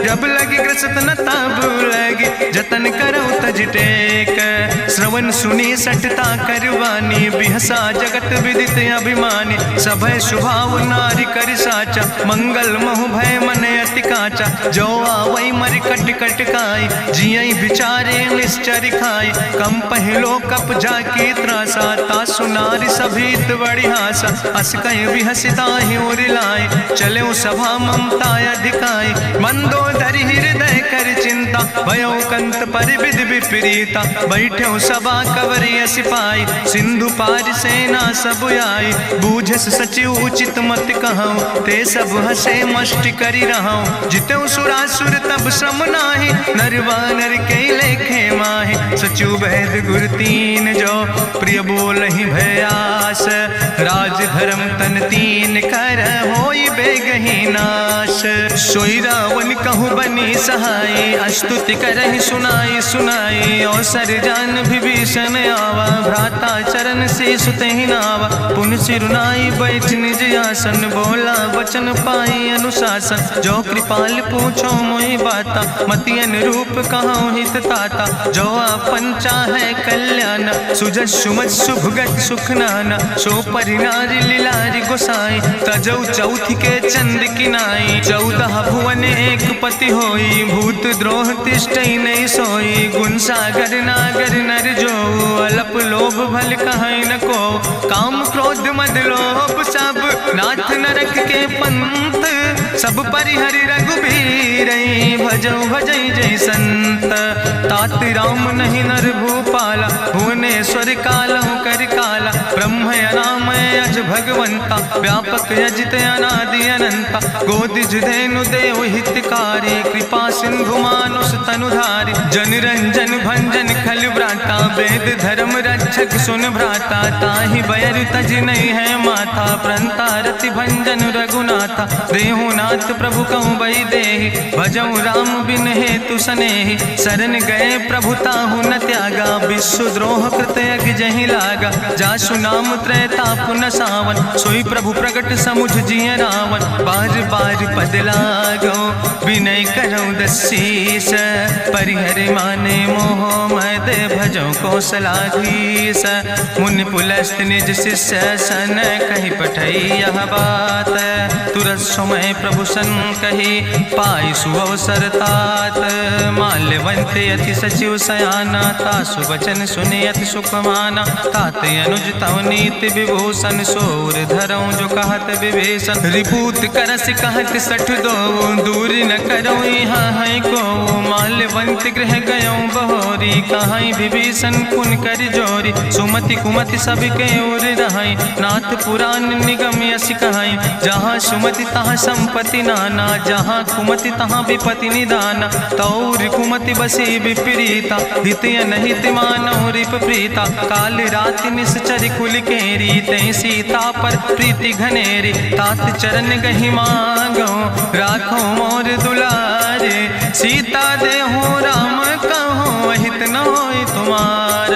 जब लगी ग्रसत न ताब लगी, जतन करो तज टेक। श्रवण सुनी सटता करवानी, बिहसा जगत विदित अभिमानी। सभय स्वभाव नारी कर साचा, मंगल मोह भय मन अति काचा। जो आवै मर कट कट खाई, जियई बिचारे निश्चर खाई। कम पहलो कप जाकी त्रासा, तासु नारी सभीत बड़ी हासा। अस कहीं बिहसिता ही उरिलाए, चले सभा ममता अधिकाई। मंदोदरी हृदय कर चिंता, भयो कंत पर विधि विपरीता। बैठो सभा कवरिय सिपाही, सिंधु पार सेना सब आई। बूझस सचिव उचित मत कहूँ, ते सब हसे मष्टि करि रहूँ। जितऊ सुरासुर तब श्रम नाही, नर वानर के लेखे माहि। सचिव वैद गुर तीन जो, प्रिय बोलहि भयास। राज धर्म तन तीन कर, होई बेगहि नाश। सोई रावण कहूँ बनी सहाय, अस्तुति करहि सुनाई सुनाई। अवसर जान विभीषण आवा, भ्राता चरण से सुतहि नावा। पुन सिरुनाई बैठ निज आसन, बोला वचन पाई अनुशासन। जो कृपाल पूछो मोहि बाता, मति अनुरूप कहूँ हित ताता। जो आपन चाहे कल्याण, सुजस सुमत सुभगत सुख नाना। सो परिनारी लीलारी गोसाई, तजौ चौथ के चंद किनाई। 14 भुवन एक पति होई, भूत द्रोह तिष्ठई नहीं सोई। गुण सागर नागर नर जो, अलप लोभ भल कहीं न को। काम क्रोध मद लोभ सब, नाथ नरक के पंथ। सब परिहरि रघुबीर, भजौ भजै जय संत। तात राम नहीं नर भूपाला, भुवनेश्वर कालहु कर काला। ब्रह्म अनामय अज भगवंता, व्यापक अजित अनादि अनंता। जनता गोदिज धेनु देव हितकारी कृपा सिंधु मानुष तनुधारी जन रंजन भंजन खल व्राता वेद धर्म रक्षक सुन भ्राता ताहि बयर तज नहीं है माथा प्रंता रति भंजन रघुनाथा देहुनाथ प्रभु कहूँ बई देहि भजऊ राम बिन हेतु सनेहि शरण गए प्रभु ताहु न त्यागा विश्व द्रोह कृत यज्ञ जहि लागा जासु नाम त्रैताप न सावन सोई प्रभु प्रगट समुझ जिय रावण बार बार पद लागो विनय करऊँ दसीस परिहर माने मोह मद भजो कौशलाधीश मुनि पुलस्त निज शिष्य सन कही पठई यह बात तुरत समय प्रभु सन कही पाई सुअवसर तात माल्यवंत अति सचिव सयाना तासु वचन सुने अति सुख माना तात अनुज तव नीति विभूषण सोर धरऊँ जो कहत विभीषण रिपूत करस कहत सठ दो दूर न करऊँ यहाँ है को माल्यवंत गृह गयऊँ बहोरी कहाई विभीषण पुन कर जोरी सुमति कुमति सबके ओर रहाई नाथ पुराण निगम यश कहाई जहाँ सुमति तहाँ संपत्ति नाना जहाँ कुमति तहाँ विपति निदाना तौर कुमति बसी विपरीता हितय नहित मानव रिप प्रीता काल राति निश्चर कुल केरी तै सीता पर प्रीति घनेरी तात चरण गहि मांगो राखो मोर दुलारे सीता देहु राम कहो हित न होय तुम्हार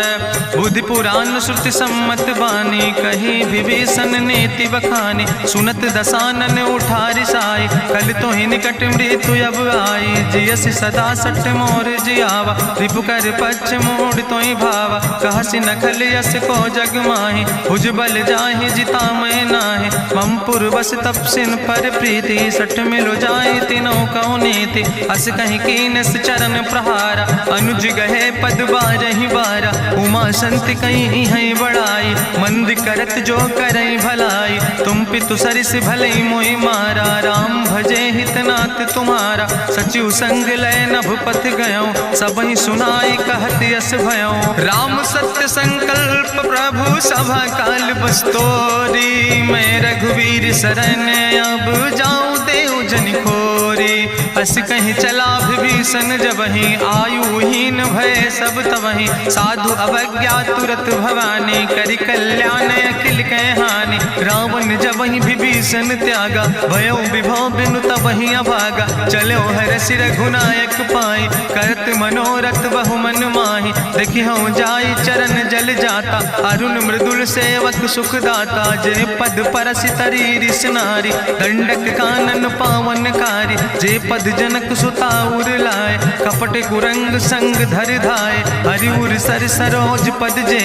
बुद्धि पुराण श्रुति सम्मत बानी कही विभीषण नीति बखानी सुनत दसानन उठारि साई कल तो ही निकट मृत्यु अब आई जियस सदा सट मोर जियावा रिपु कर पक्ष मोड़ तो ही भावा कहसी नखल यस को जग माही भुज बल जाहि जिता मैं नाही मम पुरवस तपसिन पर प्रीति सठ मिलो जाए तीनों कौ नीति अस कहीं कीनस चरण प्रहारा अनुज गहे पद बारहि बारा उमा संत कहीं है बड़ाई मंद करत जो करई भलाई तुम पितु सरिस भलई मोहि मारा राम भजे हितनाथ तुम्हारा सचिव संग लय नभ पथ गयो सबहि सुनाई कहत यस भयो राम सत्य संकल्प प्रभु सभा काल बस्तोरी मैं रघुवीर शरण अब जाऊं देव जन खोरी अस कहीं चला विभीषण जबहि आयुहीन भय सब तबहि साधु अवज्ञा तुरत भवानी करि कल्याण अखिल कह हानि रावण जबहि विभीषण त्यागा भयो विभव बिनु तबहि अभागा चलो हरसि रघुनायक पाई करत मनोरथ बहु मन माहि देखियो जाई चरण जल जाता अरुण मृदुल सेवक सुख दाता जे पद परसि तरी रिस नारी दंडक कानन पावन कारी जे पद जनक सुताउर लाए कपट कुरंग संग धर धाय हरिउर सर सरोज पद जे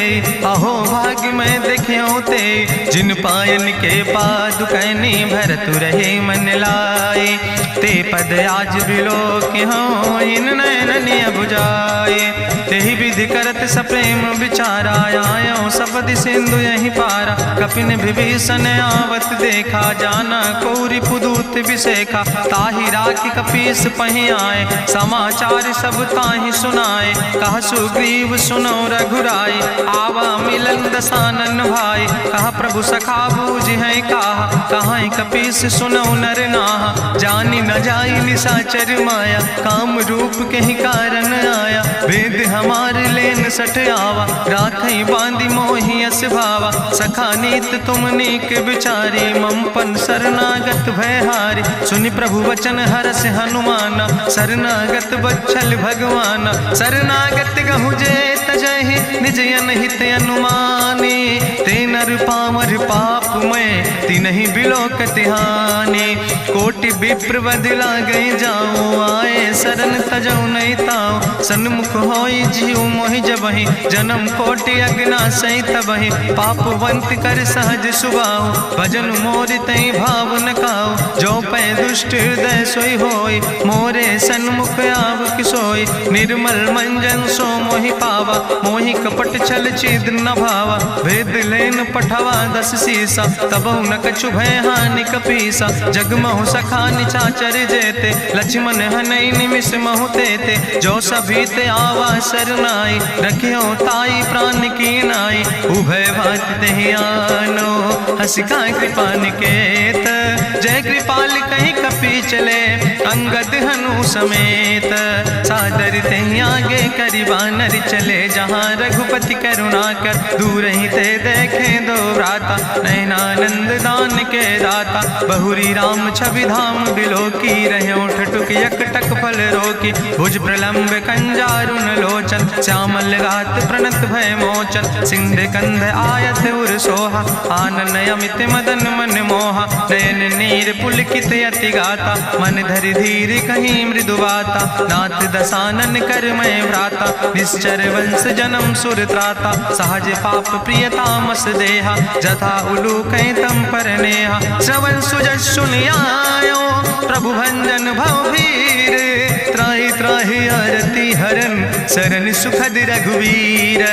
अहो भाग्य में देख्यो ते जिन पायन के पादु कहनी भरत रहे मन लाए ते पद आज बिलो के हो इन नयन बुझाए तेहि विधि करत सप्रेम विचारा आयो सपद सिंधु यही पारा कपिन विभीषण आवत देखा जाना कौरि पुदूत विशेखा ताहि राखी कपीस पहि आए समाचार सब ताहि सुनाए कहा सुग्रीव सुनो रघुराई आवा मिलन दसानन भाई कहा प्रभु सखा बूझ है कहा कपीस सुनो नर नाहा जानी न जाई निशाचर माया काम रूप के ही कारण आया वेद हमार लेन सठ आवा राखई बांधी मोहि अस भावा सखा नीत तुम नीक विचारी ममपन शरणागत भयहारी सुनि प्रभु वचन हरस हनुमान शरणागत बच्छल भगवान शरणागत गहु जे तजहि निज अनहित अनुमानी ते नर पामर पाप में तिनहि बिलोकति हानि कोटि विप्र बदला गई जाऊँ आए शरण तजऊ नहीं ताऊ सन्मुख होई जीव मोहि जबहि जन्म कोटि अग्ना सही तबहि पापवंत कर सहज सुभाऊ भजन मोर तई भाव न काऊ जो पै दुष्ट हृदय सोई होई मोरे सन्मुख आव किसोई निर्मल मंजन सो मोहि पावा मोहि कपट छल छिद्र न भावा भेद लेन पठवा 10 सीसा तबहु न कछु भय हानि कपीसा जगमहु सखा निचाचर जेते लक्ष्मण हनई निमिष महु तेते जो सभी ते आवा शरनाई, रखियो ताई प्राण की नाई, उभय भात तहि आनो, हसिका कृपा निकेत, जय कृपाल कहीं कपि चले, अंगद हनु समेत, सादर तहि आगे करि बानर चले, जहाँ रघुपति करुणा कर, दूर ही ते देखे दो भ्राता, नयनानंद दान के दाता, बहुरी राम छवि धाम बिलोकी, रह्यो ठठुक यकटक फल रोकी, भुज प्रलंब कंजारुन लोचन, श्यामल गात प्रणत भय मोचन, सिंध कंध आयत उर सोहा, आनन अमित मदन मन मोहा, नयन नीर पुलकित यति गाता, मन धरि धीर कहीं मृदु बाता, नाथ दसानन कर मैं भ्राता, निश्चर वंश जन्म सुर त्राता, सहज पाप प्रियतामस देहा, जथा उलूक तम पर नेहा, श्रवण सुजस सुनियायो, प्रभु भंजन भव भीर, त्राहि त्राहि आरती हरन, शरण सुखद रघुवीर,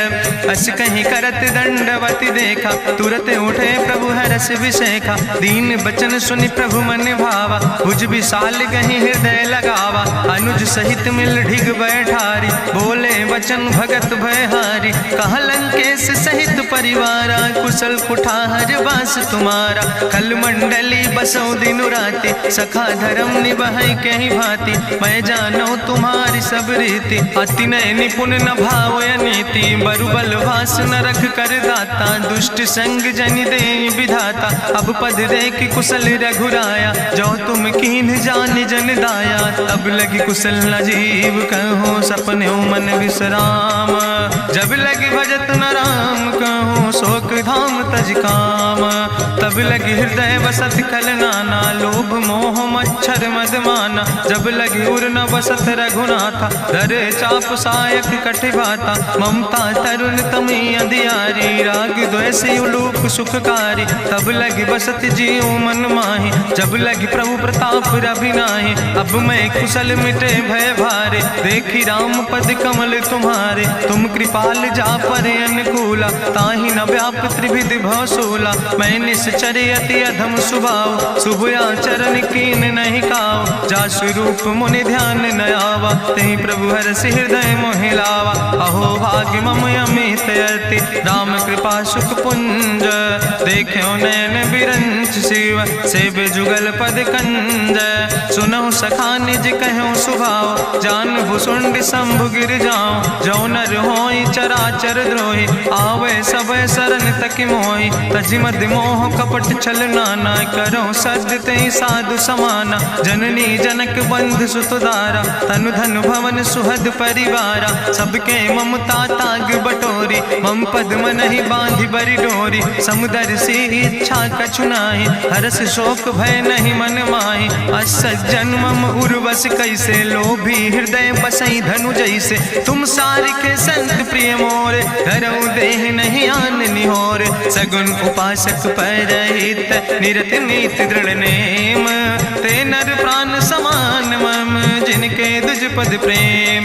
अस कहीं करत दंडवति देखा, तुरत उठे प्रभु हरस विशेखा, दीन बचन सुनि प्रभु मन भावा, भुज विशाल कहीं हृदय लगावा, अनुज सहित मिल ढिग बैठारी, बोले वचन भगत भयहारी, कहा लंकेश सहित परिवारा, कुशल कुठार वास तुम्हारा, कल मंडली बसो दिनु राति, सखा धर्म निभाई कहीं भांति, मैं जानो तुम्हारी सब रीति, अति नय निपुण न भाव नीति, बरुबल वास न रख कर दाता, दुष्ट संग जन दे विधाता, अब पद देख कुशल रघुराया, जो तुम कीन जान जन दाया, तब लगी कुशल न जीव कहो, सपने मन विश्राम, जब लगी भजत न राम कहो, शोक धाम तज काम, तब लगी हृदय बसत खल नाना, लोभ मोह मच्छर मदमाना, जब लगी उर न बसत रघुनाथा, धरे चाप सायक कटिभाता, ममता तरुण तमी अधियारी, राग द्वेषी उलूक सुखकारी, तब लगी बसत जीव मन माही, जब लगी प्रभु प्रताप रवि नाही, अब मैं कुशल मिटे भय भारे, देखी राम पद कमल तुम्हारे, तुम कृपाल जा पर अनुकूला, ताहि न व्याप त्रिविध भवसूला, मैं निश्चर अति अधम सुभाव, शुभ आचरण कीन नहीं काव, जा स्वरूप मुनि ध्यान न आवा, तेहि प्रभु हरसि हृदय मोहि लावा, अहो भाग्य मम अमित अति, राम कृपा सुख पुंज, देखो नयन बिरंच शिव, सेव जुगल पद कंज, सुनहु सखा निज कहूँ सुभाव, जान भुसुंड शंभु गिर जाऊं, जो नर होई चराचर द्रोही, आवे सब शरण तक मोहि, तजि मद मोह कपट छल नाना, करो सद तेहि साधु समाना, जननी जनक बंधु सुतदारा, तनु धन भवन सुहद परिवारा, सबके ममता ताग बटोरी, मम पद मन ही बांधि बरि डोरी, समुदर सी इच्छा कछु नाही, हरस शोक भय नहीं मन माही, असज्जन मम उर्वश कैसे, लोभी हृदय बसई धनु जैसे, तुम सार के संत प्रिय मोरे, धरऊ देह नहीं आन निहोर, सगुन उपासक परहित, निरत नीति दृढ़ नेम, ते नर प्राण समान मम, जिनके दुज पद प्रेम,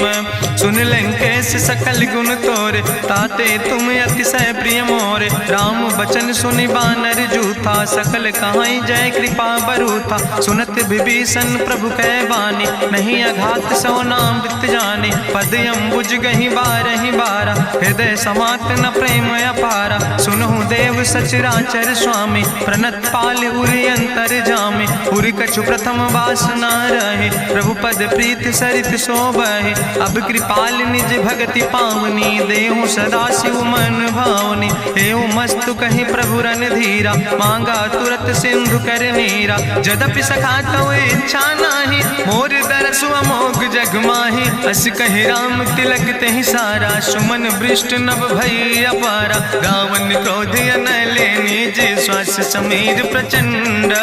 सुन लंकेश सकल गुण तोरे, ताते तुम अतिशय प्रिय मोरे, राम बचन सुनि बानर जूथा, सकल कहाई जय कृपा बरूथा, सुनत विभीषण प्रभु कै बानी, नहीं अघात सो नाम वित जानी, पद अम्बुज गहि बारहि बारा, हृदय समात न प्रेम अपारा, सुनहु देव सचराचर स्वामी, प्रणत पाल उरि अंतर जामी, उरि कछु प्रथम वासना रहे, प्रभु पद प्रीत सरित शोभहि, अब कृपाल निज भगति पावनी, देहु सदा शिव मन भावनी, एवं मस्तु कहि प्रभु रन धीरा, मांगा तुरत सिंधु कर नीरा, जदपि सखा तव इच्छा नाही, मोर दरसु अमोघ जग माही, अस कहि राम तिलक तेहि सारा, सुमन वृष्ट नभ भई अपारा, गावन क्रोध अनले निज, श्वास समीर प्रचंड,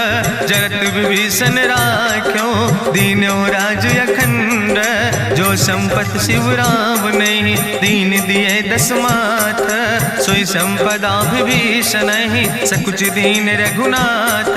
जगत विभीषण राख्यो, दीनो राज अखंड, जो संपत शिव राम नहीं, दीन दिए दस माथ, सोई संपदा विभीषण नहीं, सकुच दीन रघुनाथ,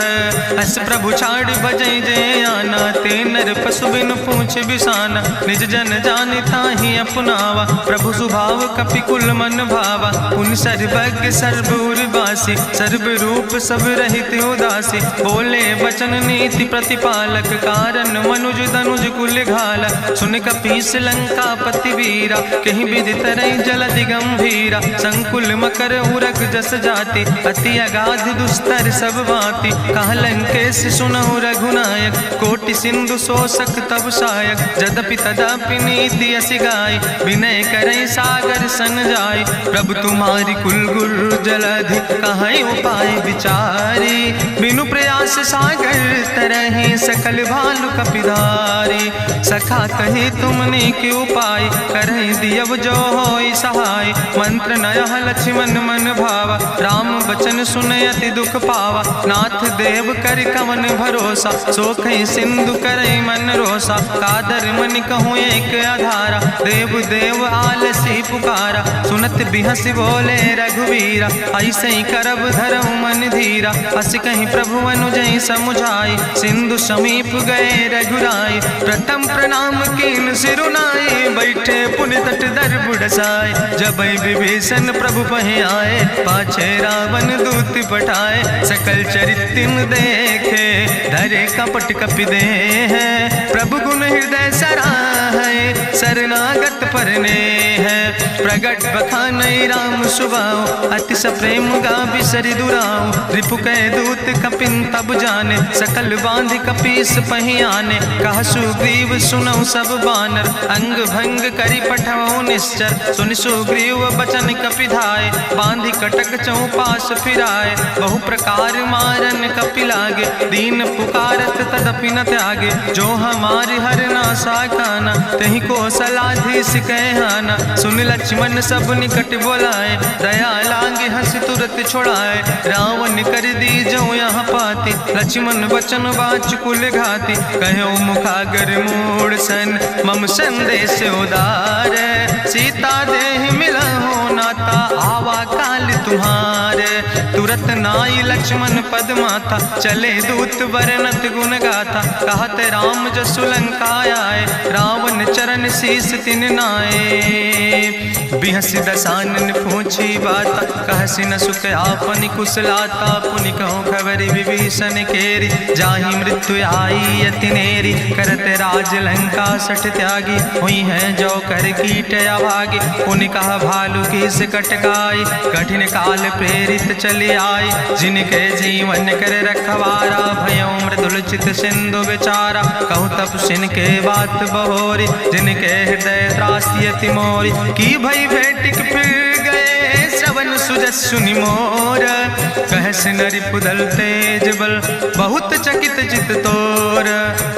अस प्रभु छाड़ बजै जय आना, ते नर पशु पशु बिनु पूछ बिसाना, निज जन जानि ताहि अपनावा। प्रभु स्वभाव कपि कुल मन भावा, पुनि सर्वज्ञ सर्व उर्वासी, सर्व रूप सब रहित उदासी। बोले बचन नीति प्रतिपालक, कारण मनुज तनुज कुल घाला। सुन कपीस लंका पति वीरा, कहीं विधि तरई जलधि गंभीरा। संकुल मकर उरग जस जाति, अति अगाध दुस्तर सब भांति। कहा लंकेश सुनहु रघुनायक, कोटि सिंधु शोषक तब सायक। जदपि तदपि नीति असि गाय, विनय करई सागर सन जाय। प्रभु तुम्हारी कुल गुरु जलधि, कहीं उपाय विचारी। बिनु प्रयास सागर तरहि, सकल भालु कपिधारी। सखा कही तुमने के उपाय, करहि दियव जो होई सहाय। मंत्र नयह लक्ष्मण मन भावा, राम बचन सुनय अति दुख पावा। नाथ देव कर कवन भरोसा, सोखई सिंधु करई मन रोसा। कादर मन कहूँ एक आधारा, देव देव आलसी पुकारा। सुनत बिहसि बोले रघुवीरा, ऐसे ही करब धरऊ मन धीरा। अस कहीं प्रभु अनुजई समुझाई, सिंधु समीप गए रघुराई। प्रथम प्रणाम कीन सिरुनाई, बैठे पुनि तट दर बुढ़साए। जब विभीषण प्रभु पहि आए, पाछे रावण दूत पठाए। सकल चरित्र देखे, धरे कपट कपि देह। प्रभु गुण हृदय सराहै, शरणागत परने है। प्रगट बखानई राम सुभाओ, अति सप्रेम गा बिसरि दुराओ। रिपु कह दूत कपिन तब जाने, सकल बांधि कपीस पहि आने। कहा सुग्रीव सुनौ सब बानर, अंग भंग करि पठवौ निश्चर। सुनि सुग्रीव बचन कपिधाय, बांधि कटक चौपास फिराए। बहु प्रकार मारन कपि लागे, दीन पुकारत तदपि न त्यागे। जो हमारि हर नासा खाना, तहि को सलाधीस कहना। सुन लक्ष्मण सब निकट बोलाए, दया लागे हंस तुरत छोड़ाए। रावण कर दी जो यहाँ पाती, लक्ष्मण बचन बाच कुल घाती। कहो मुखागर मूड़ सन, मम संदेश उदार। सीता देह मिलहु नाता, आवा काल तुम्हारे। तुरत नाई लक्ष्मण पद माथा, चले दूत वर्णत गुण गाथा। कहत राम जसु लंका आए, रावण चरण शीस तिन नाए। बिहसि दसानन पूछी बात, कहसि न सुख आपन कुशलाता। पुनि कहूँ खबर विभीषण केरी, जाहि मृत्यु आई अति नेरी। करत राज लंका सठ त्यागी, हुई है जो कर कीट अभागी। पुनि कहा भालू किस कटकाई, कठिन काल प्रेरित चले आई। जिनके जीवन कर रखवारा, भयो मृदुल चित सिंधु विचारा। कहूँ तप सिन के बात बहोरी, जिनके हृदय त्रासियति मोरी। की भई भेटिक फिर गए, श्रवण सुजस सुनि मोर। कहस नरि पुदल तेज बल, बहुत चकित चित तोर।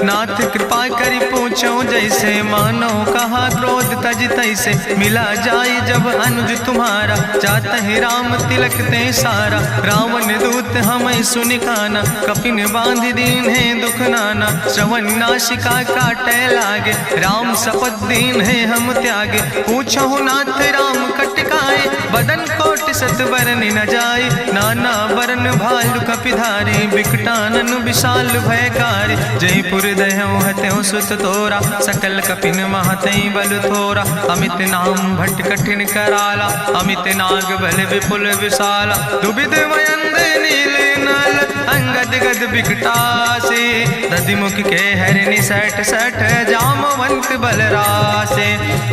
नाथ कृपा करि पूछो जैसे, मानो कहा क्रोध तज तैसे। मिला जाय जब अनुज तुम्हारा, जातहि राम तिलक ते सारा। रावण दूत हमें सुनि काना, कपिन बांध दीन है दुख नाना। श्रवण नासिका काटे लागे, राम शपथ दीन है हम त्यागे। पूछो नाथ राम कटकाए, बदन कोट सत बरन न जाय। नाना बरन भालु कपिधारी, बिकटानन विशाल भयकारी। जयपुर दहु हत्यु सुत तोरा, सकल कपिन महतई बल थोरा। अमित नाम भट्ट कठिन कराला, अमित नाग बल विपुल विशाला। दुबिद मयंद नील नल, अंगद गद बिकटासे। दधिमुख के हरिणि सठ सठ, जामवंत बलरासे।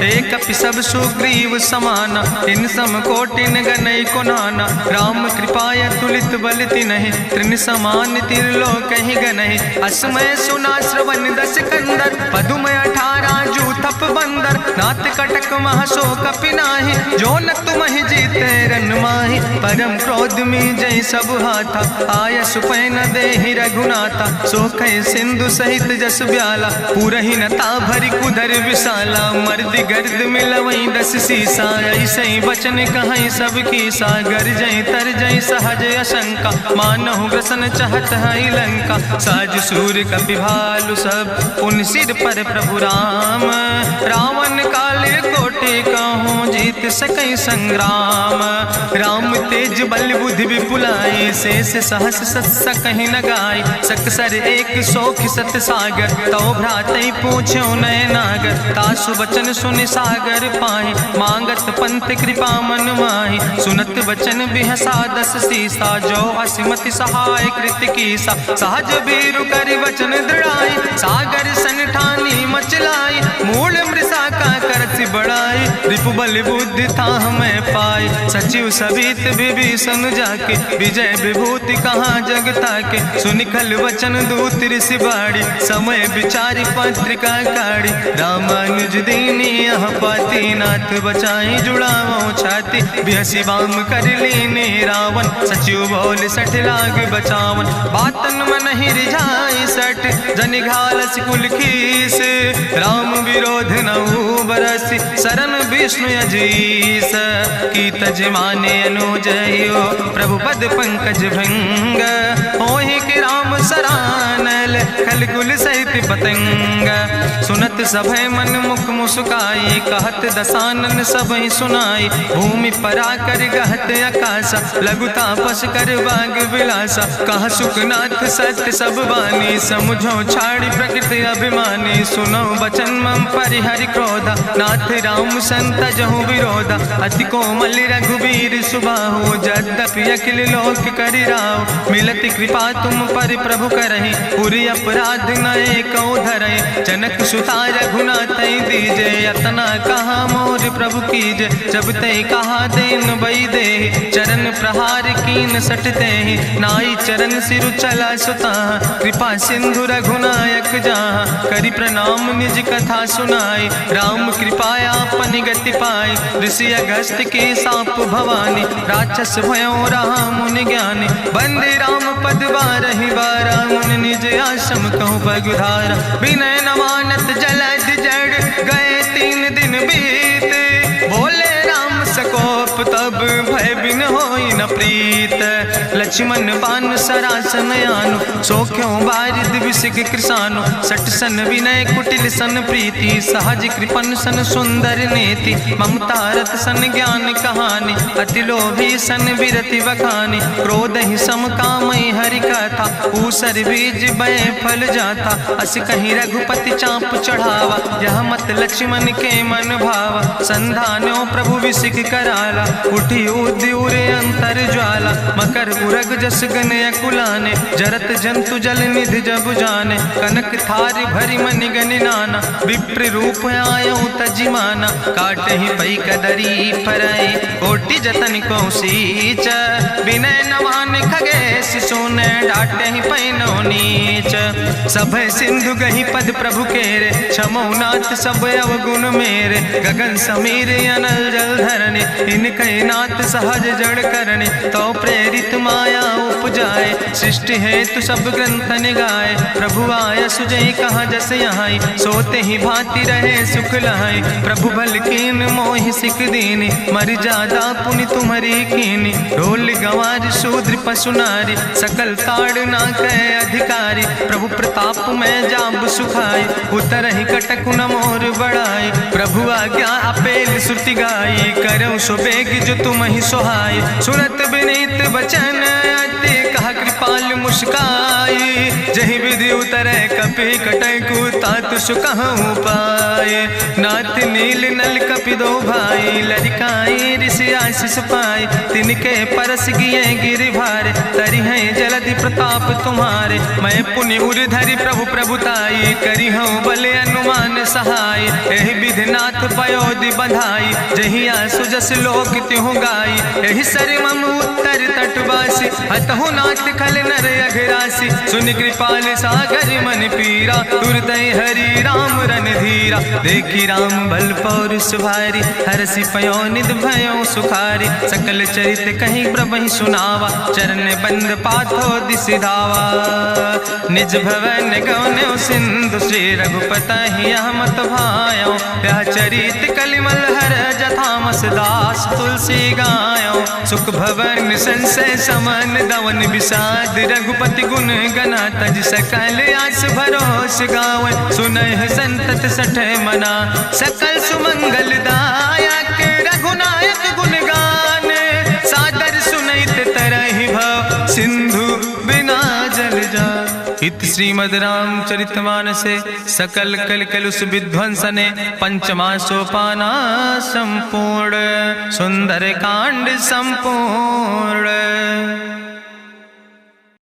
एक कपि सब सुग्रीव समाना, इन सम कोटिन गनई को नाना। राम कृपाय तुलित बल तिनहि, त्रिन समान तिरलोक ही गनहि। असमय सुना श्रवण दस कंदर, पदुमय 18 जू थप बंदर। नाथ कटक महसो कपि नाही, जो न तुमहि जीते रन माहि। परम क्रोध में जय सब हाथा, आय सुपै न देहि रघुनाथा। सोखै सिंधु सहित जस ब्याला, पूरहि न ता भरि कुधर विशाला। मर्द गर्द मिलवई 10 सीसा, ऐसे बचन कहई सब कीसा। गर जय तर जय सहज अशंका, मानहु ग्रसन चाहत है लंका। साज सूर कपि भालु सब, पुन सिर पर प्रभु राम। रावण काले कोटि बटे कहूँ जीत सकै संग्राम। राम तेज बल बुद्धि विपुलाई, शेष सहस सत सकहि न गाय। सकसर एक सोख सत सागर, तो भ्रातै पूछ्यो नय नागर। तासु वचन सुनि सागर पाहि, मांगत पंथ कृपा मन माहि। सुनत वचन बिहसा दस सीसा, जो असिमति सहाय कृत कीसा। सहज बीरु कर वचन दृढ़ाई, सागर सन ठानी मचलाई। मूल मृषा का करति बढ़ाई, रिपु बल बुद्धि था हमें पाई। सचिव सबित विभीषण जाके, विजय विभूति कहाँ जग ताके। सुनिखल वचन दूत ऋषि बाड़ी, समय विचारि पत्रिका काढ़ी। रामानुज दीनी यह पाती, नाथ बचाई जुड़ावो छाती। बिहसी बाम कर लीने रावण, सचिव बोल सठ लाग बचावन। बातन मन ही रिझाई सठ, जनि घालस कुल खीस। राम विरोध नहु बरसि, शरण विष्णु अजीस। की तज माने अनुजयो, प्रभु पद पंकज भंग। होहि कि राम सरानल, खल कुल सहित पतंग। सुनत सभय मन मुख मुस्काई, कहत दसानन सबहि सुनाई। भूमि परा कर गहत आकाशा, लघु तापस कर बाग विलासा। कहा सुखनाथ सत्य सब बानी, समुझो छाड़ी प्रकृति अभिमानी। सुनो बचन मम परिहरि क्रोधा, नाथ राम संत जहु विरोधा। अति कोमल रघुबीर सुबाहु, यद्यपि अखिल लोक करि राहु। मिलति कृपा तुम पर प्रभु करहि, पुरि अपराध न एको धरहि। जनक सुता रघुनाथ दीजे, यतना कहा मोर प्रभु कीजे। जब ते कहा देन बई दे, चरण प्रहार कीन सटते। नाई चरण सिरु चला सुता, कृपा सिंधु रघुनायक जहाँ। करि प्रणाम निज कथा सुनाई, राम कृपाया अपनी गति पाई। ऋषि अगस्त्य के साप भवानी, राक्षस भयो रहा मुनि ज्ञानी। बंदे राम पद बारहि बारा, मुनि निज आश्रम कहूँ पगुधारा। विनय न मानत जलद जड़, गए 3 दिन बीते। बोले राम सकोप तब, भय बिन होई न प्रीत। लक्ष्मण बान सरासन आनु, सोख्यों बारिद विसिक कृसानु। सट सन विनय कुटिल सन प्रीति, सहज कृपन सन सुंदर नेति। ममता रत सन ज्ञान कहानी, अति लोभी सन विरति बखानी। क्रोध ही सम कामई हरि कथा, ऊसर बीज बय फल जाता। अस कहीं रघुपति चाप चढ़ावा, यह मत लक्ष्मण के मन भावा। संधान्यो प्रभु विसिक कराला, उठी उद्यूरे अंतर ज्वाला। मकर उरग जस गन अकुलाने, जरत जंतु जल निधि जब जाने। कनक थारी भरी मनि गनि नाना, विप्र रूप आयो तजिमाना। काटे ही पई कदरी फरई, कोटि जतन को सींच। विनय न मान खगेश सुने, डाटे ही पई नो नीच। सभय सिंधु गही पद प्रभु केरे, क्षमो नाथ सब अवगुण मेरे। गगन समीर अनल जल धरने, इनके नाथ सहज जड़ करने। तो प्रेरित माया उपजाए, सृष्टि हेतु सब ग्रंथ निगाए। प्रभु आय सुजय कहा जस यहाँ, सोते ही भांति रहे सुख लहाई। प्रभु भल कीन मोहि सिख दीनी, मर जादा पुनि तुम्हारी कीनी। ढोल गंवार शूद्र पशु नारी, सकल ताड़ ना कहे अधिकारी। प्रभु प्रताप में जाब सुखाई, उतर ही कटक न मोर बढ़ाई। प्रभु आज्ञा अपेल श्रुति गाई, करऊँ सुबेग जो तुम ही सोहाई। सुनत विनीत वचन अति, कहा कृपाल मुस्काई। जहि विधि उतरे कपि कटकु, तातु सुकहु पाए। नाथ नील नल कपि दो भाई, लरिकाई ऋषि आशीष पाए। तिनके परस गिए गिरि भारे, तरि है जलधि प्रताप तुम्हारे। मैं पुनि उर धरि प्रभु प्रभुताई, करी हूँ बल अनुमान सहाय। एहि विधि नाथ पयोधि बधाई, जहि आसु जस लोक त्यों गाई। एहि सर मम उत्तर तटवासी, हतहु नाथ खल नर अघरासी। सुनि कृपाल सागर मन पीरा, तुरत हरि राम रन धीरा। देखी राम बल पौरुष भारी, हरसि पयो निध भयो सुखारी। सकल चरित कहीं प्रभहि सुनावा, चरण बंद पाथो दिस धावा। निज भवन गौन्यो सिंधु श्री रघुपति मत भायो यह चरित कलिमल हर जथामस दास तुलसी गायो सुख भवन संसय समन दवन विषाद रघुपति गुण गना तज सकल आस भरोस गावे सुनहि संतत सठ मना सकल सुमंगल दायक रघुनायक गुण गान सादर सुनैत तरहि भव सिंधु बिना जल जा। इत श्रीमद् रामचरितमानसे सकल कलकलुष विध्वंसने पंचमा सोपाना संपूर्ण सुंदर कांड संपूर्ण।